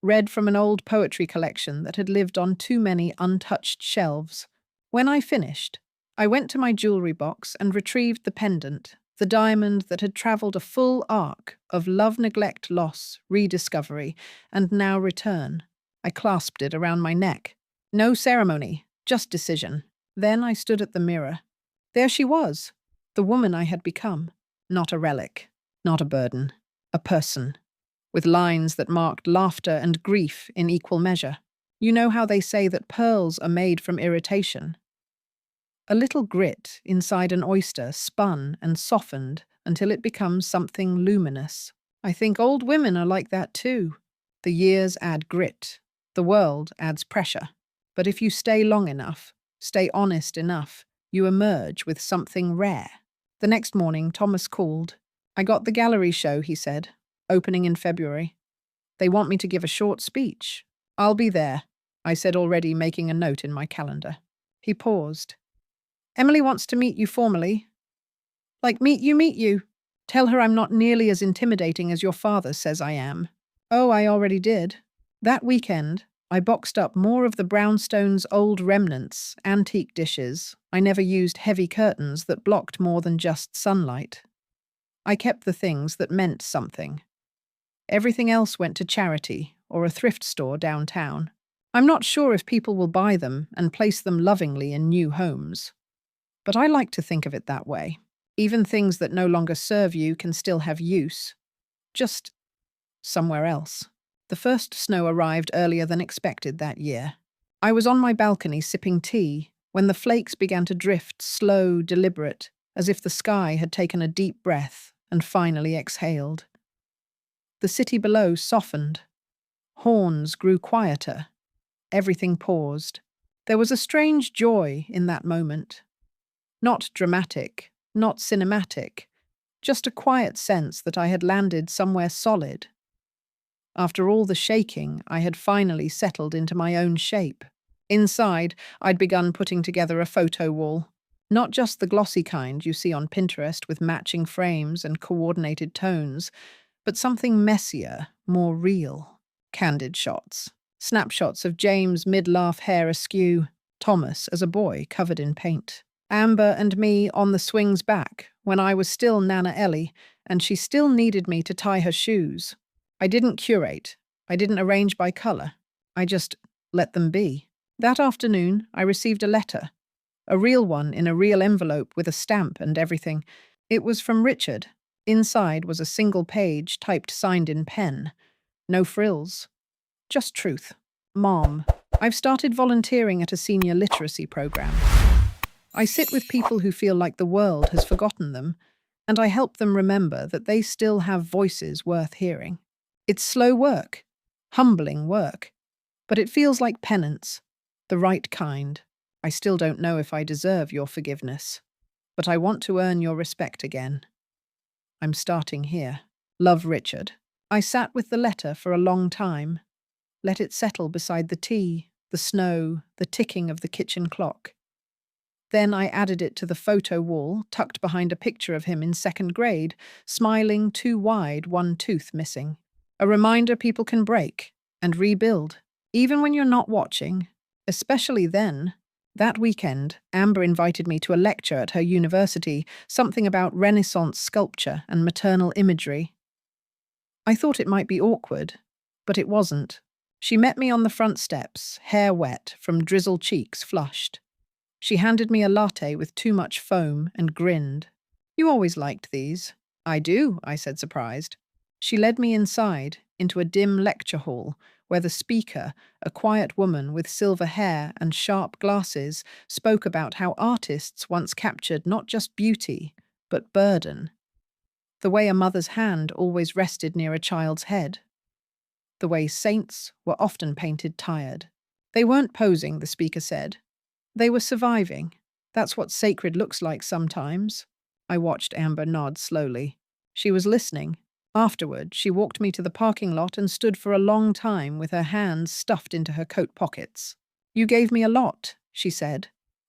read from an old poetry collection that had lived on too many untouched shelves. When I finished, I went to my jewelry box and retrieved the pendant, the diamond that had travelled a full arc of love, neglect, loss, rediscovery, and now return. I clasped it around my neck. No ceremony, just decision. Then I stood at the mirror. There she was, the woman I had become. Not a relic, not a burden, a person, with lines that marked laughter and grief in equal measure. You know how they say that pearls are made from irritation? A little grit inside an oyster spun and softened until it becomes something luminous. I think old women are like that too. The years add grit. The world adds pressure. But if you stay long enough, stay honest enough, you emerge with something rare. The next morning, Thomas called. I got the gallery show, he said, opening in February. They want me to give a short speech. I'll be there, I said, already making a note in my calendar. He paused. Emily wants to meet you formally. Like meet you. Tell her I'm not nearly as intimidating as your father says I am. Oh, I already did. That weekend, I boxed up more of the brownstone's old remnants, antique dishes. I never used heavy curtains that blocked more than just sunlight. I kept the things that meant something. Everything else went to charity or a thrift store downtown. I'm not sure if people will buy them and place them lovingly in new homes. But I like to think of it that way. Even things that no longer serve you can still have use. Just somewhere else. The first snow arrived earlier than expected that year. I was on my balcony sipping tea when the flakes began to drift, slow, deliberate, as if the sky had taken a deep breath and finally exhaled. The city below softened. Horns grew quieter. Everything paused. There was a strange joy in that moment. Not dramatic, not cinematic, just a quiet sense that I had landed somewhere solid. After all the shaking, I had finally settled into my own shape. Inside, I'd begun putting together a photo wall. Not just the glossy kind you see on Pinterest with matching frames and coordinated tones, but something messier, more real. Candid shots. Snapshots of James' mid-laugh hair askew, Thomas as a boy covered in paint. Amber and me on the swings back when I was still Nana Ellie and she still needed me to tie her shoes. I didn't curate. I didn't arrange by color. I just let them be. That afternoon, I received a letter. A real one in a real envelope with a stamp and everything. It was from Richard. Inside was a single page typed signed in pen. No frills. Just truth. Mom, I've started volunteering at a senior literacy program. I sit with people who feel like the world has forgotten them, and I help them remember that they still have voices worth hearing. It's slow work, humbling work, but it feels like penance, the right kind. I still don't know if I deserve your forgiveness, but I want to earn your respect again. I'm starting here. Love, Richard. I sat with the letter for a long time. Let it settle beside the tea, the snow, the ticking of the kitchen clock. Then I added it to the photo wall, tucked behind a picture of him in second grade, smiling too wide, one tooth missing. A reminder people can break and rebuild, even when you're not watching, especially then. That weekend, Amber invited me to a lecture at her university, something about Renaissance sculpture and maternal imagery. I thought it might be awkward, but it wasn't. She met me on the front steps, hair wet, from drizzled cheeks flushed. She handed me a latte with too much foam and grinned. You always liked these. I do, I said, surprised. She led me inside, into a dim lecture hall, where the speaker, a quiet woman with silver hair and sharp glasses, spoke about how artists once captured not just beauty, but burden. The way a mother's hand always rested near a child's head. The way saints were often painted tired. They weren't posing, the speaker said. They were surviving. That's what sacred looks like sometimes. I watched Amber nod slowly. She was listening. Afterward, she walked me to the parking lot and stood for a long time with her hands stuffed into her coat pockets. "You gave me a lot," she said,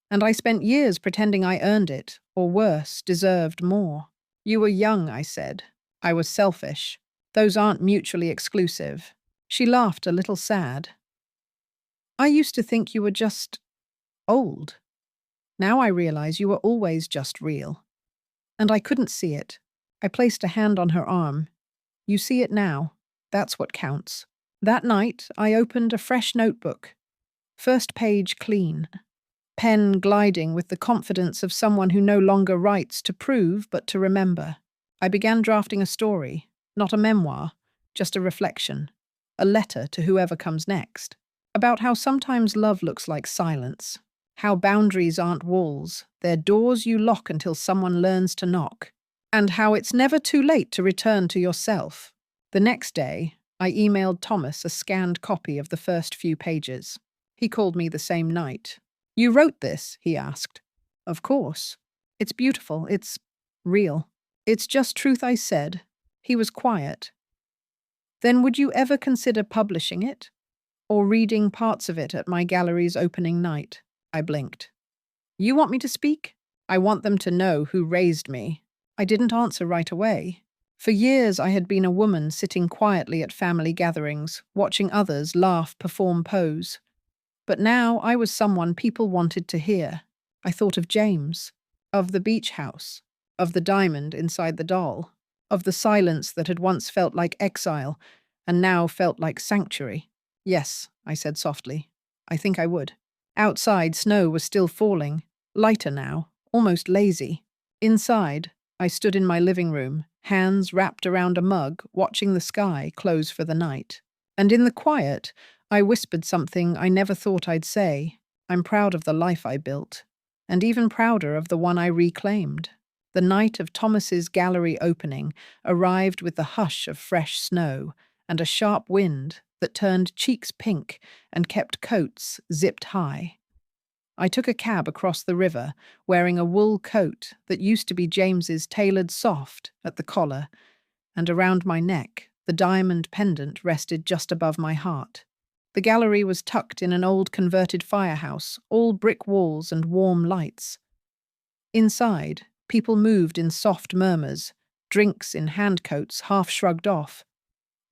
"and I spent years pretending I earned it, or worse, deserved more." "You were young," I said. "I was selfish. Those aren't mutually exclusive." She laughed a little sad. "I used to think you were just old. Now I realize you were always just real." And I couldn't see it. I placed a hand on her arm. "You see it now. That's what counts." That night, I opened a fresh notebook. First page clean. Pen gliding with the confidence of someone who no longer writes to prove but to remember. I began drafting a story, not a memoir, just a reflection, a letter to whoever comes next, about how sometimes love looks like silence, how boundaries aren't walls, they're doors you lock until someone learns to knock, and how it's never too late to return to yourself. The next day, I emailed Thomas a scanned copy of the first few pages. He called me the same night. "You wrote this?" he asked. "Of course. It's beautiful. It's real. It's just truth," I said. He was quiet. "Then would you ever consider publishing it? Or reading parts of it at my gallery's opening night?" I blinked. "You want me to speak?" "I want them to know who raised me." I didn't answer right away. For years I had been a woman sitting quietly at family gatherings, watching others laugh, perform, pose. But now I was someone people wanted to hear. I thought of James, of the beach house, of the diamond inside the doll, of the silence that had once felt like exile and now felt like sanctuary. "Yes," I said softly. "I think I would." Outside, snow was still falling, lighter now, almost lazy. Inside, I stood in my living room, hands wrapped around a mug, watching the sky close for the night. And in the quiet, I whispered something I never thought I'd say. I'm proud of the life I built, and even prouder of the one I reclaimed. The night of Thomas's gallery opening arrived with the hush of fresh snow and a sharp wind that turned cheeks pink and kept coats zipped high. I took a cab across the river, wearing a wool coat that used to be James's tailored soft at the collar, and around my neck, the diamond pendant rested just above my heart. The gallery was tucked in an old converted firehouse, all brick walls and warm lights. Inside, people moved in soft murmurs, drinks in handcoats half shrugged off.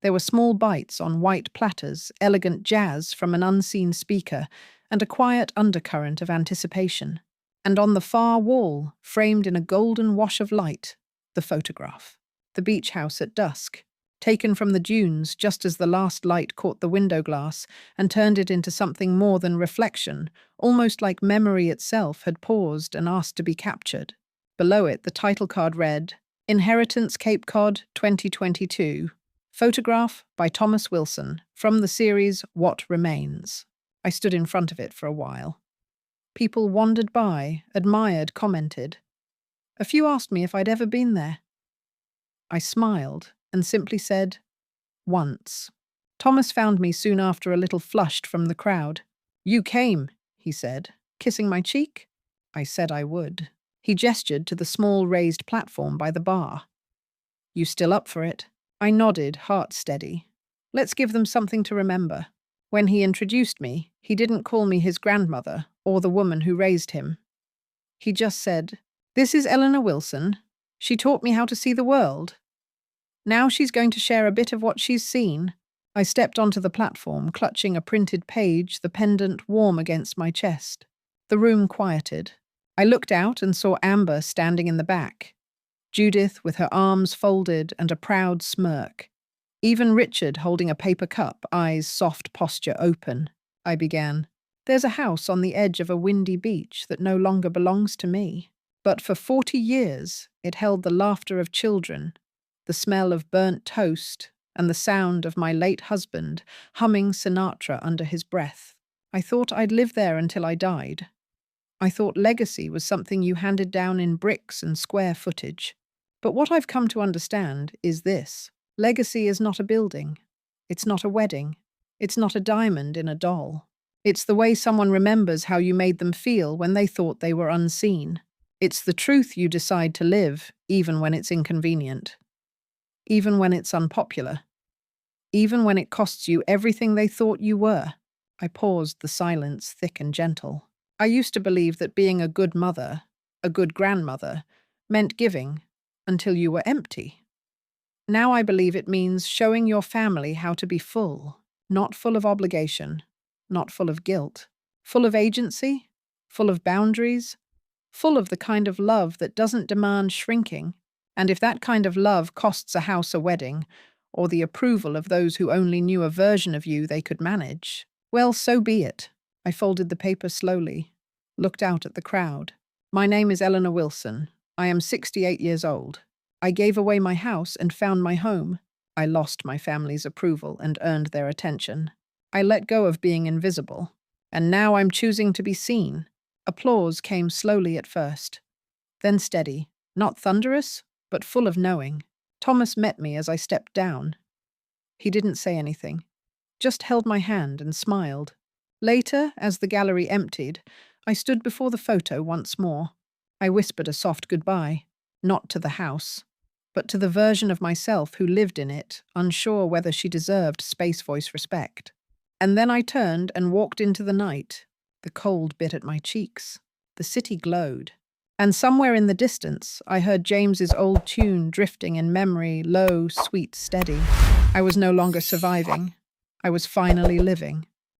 There were small bites on white platters, elegant jazz from an unseen speaker, and a quiet undercurrent of anticipation. And on the far wall, framed in a golden wash of light, the photograph. The beach house at dusk, taken from the dunes just as the last light caught the window glass and turned it into something more than reflection, almost like memory itself had paused and asked to be captured. Below it, the title card read, "Inheritance Cape Cod 2022. Photograph by Thomas Wilson, from the series What Remains." I stood in front of it for a while. People wandered by, admired, commented. A few asked me if I'd ever been there. I smiled and simply said, "Once." Thomas found me soon after, a little flushed from the crowd. "You came," he said, "kissing my cheek?" I said I would. He gestured to the small raised platform by the bar. "You still up for it?" I nodded, heart steady. Let's give them something to remember. When he introduced me, he didn't call me his grandmother or the woman who raised him. He just said, "This is Eleanor Wilson. She taught me how to see the world. Now she's going to share a bit of what she's seen." I stepped onto the platform, clutching a printed page, the pendant warm against my chest. The room quieted. I looked out and saw Amber standing in the back, Judith with her arms folded and a proud smirk. Even Richard holding a paper cup, eyes soft, posture open. I began, "There's a house on the edge of a windy beach that no longer belongs to me. But for 40 years, it held the laughter of children, the smell of burnt toast, and the sound of my late husband humming Sinatra under his breath. I thought I'd live there until I died. I thought legacy was something you handed down in bricks and square footage. But what I've come to understand is this. Legacy is not a building. It's not a wedding. It's not a diamond in a doll. It's the way someone remembers how you made them feel when they thought they were unseen. It's the truth you decide to live, even when it's inconvenient." even when it's unpopular, even when it costs you everything they thought you were. I paused, the silence thick and gentle. I used to believe that being a good mother, a good grandmother, meant giving until you were empty. Now I believe it means showing your family how to be full, not full of obligation, not full of guilt, full of agency, full of boundaries, full of the kind of love that doesn't demand shrinking. And if that kind of love costs a house a wedding, or the approval of those who only knew a version of you they could manage, well, so be it. I folded the paper slowly, looked out at the crowd. My name is Eleanor Wilson. I am 68 years old. I gave away my house and found my home. I lost my family's approval and earned their attention. I let go of being invisible, and now I'm choosing to be seen. Applause came slowly at first, then steady, not thunderous, but full of knowing. Thomas met me as I stepped down. He didn't say anything, just held my hand and smiled. Later, as the gallery emptied, I stood before the photo once more. I whispered a soft goodbye, not to the house, but to the version of myself who lived in it, unsure whether she deserved space voice respect. And then I turned and walked into the night. The cold bit at my cheeks. The city glowed. And somewhere in the distance, I heard James's old tune drifting in memory, low, sweet, steady. I was no longer surviving. I was finally living.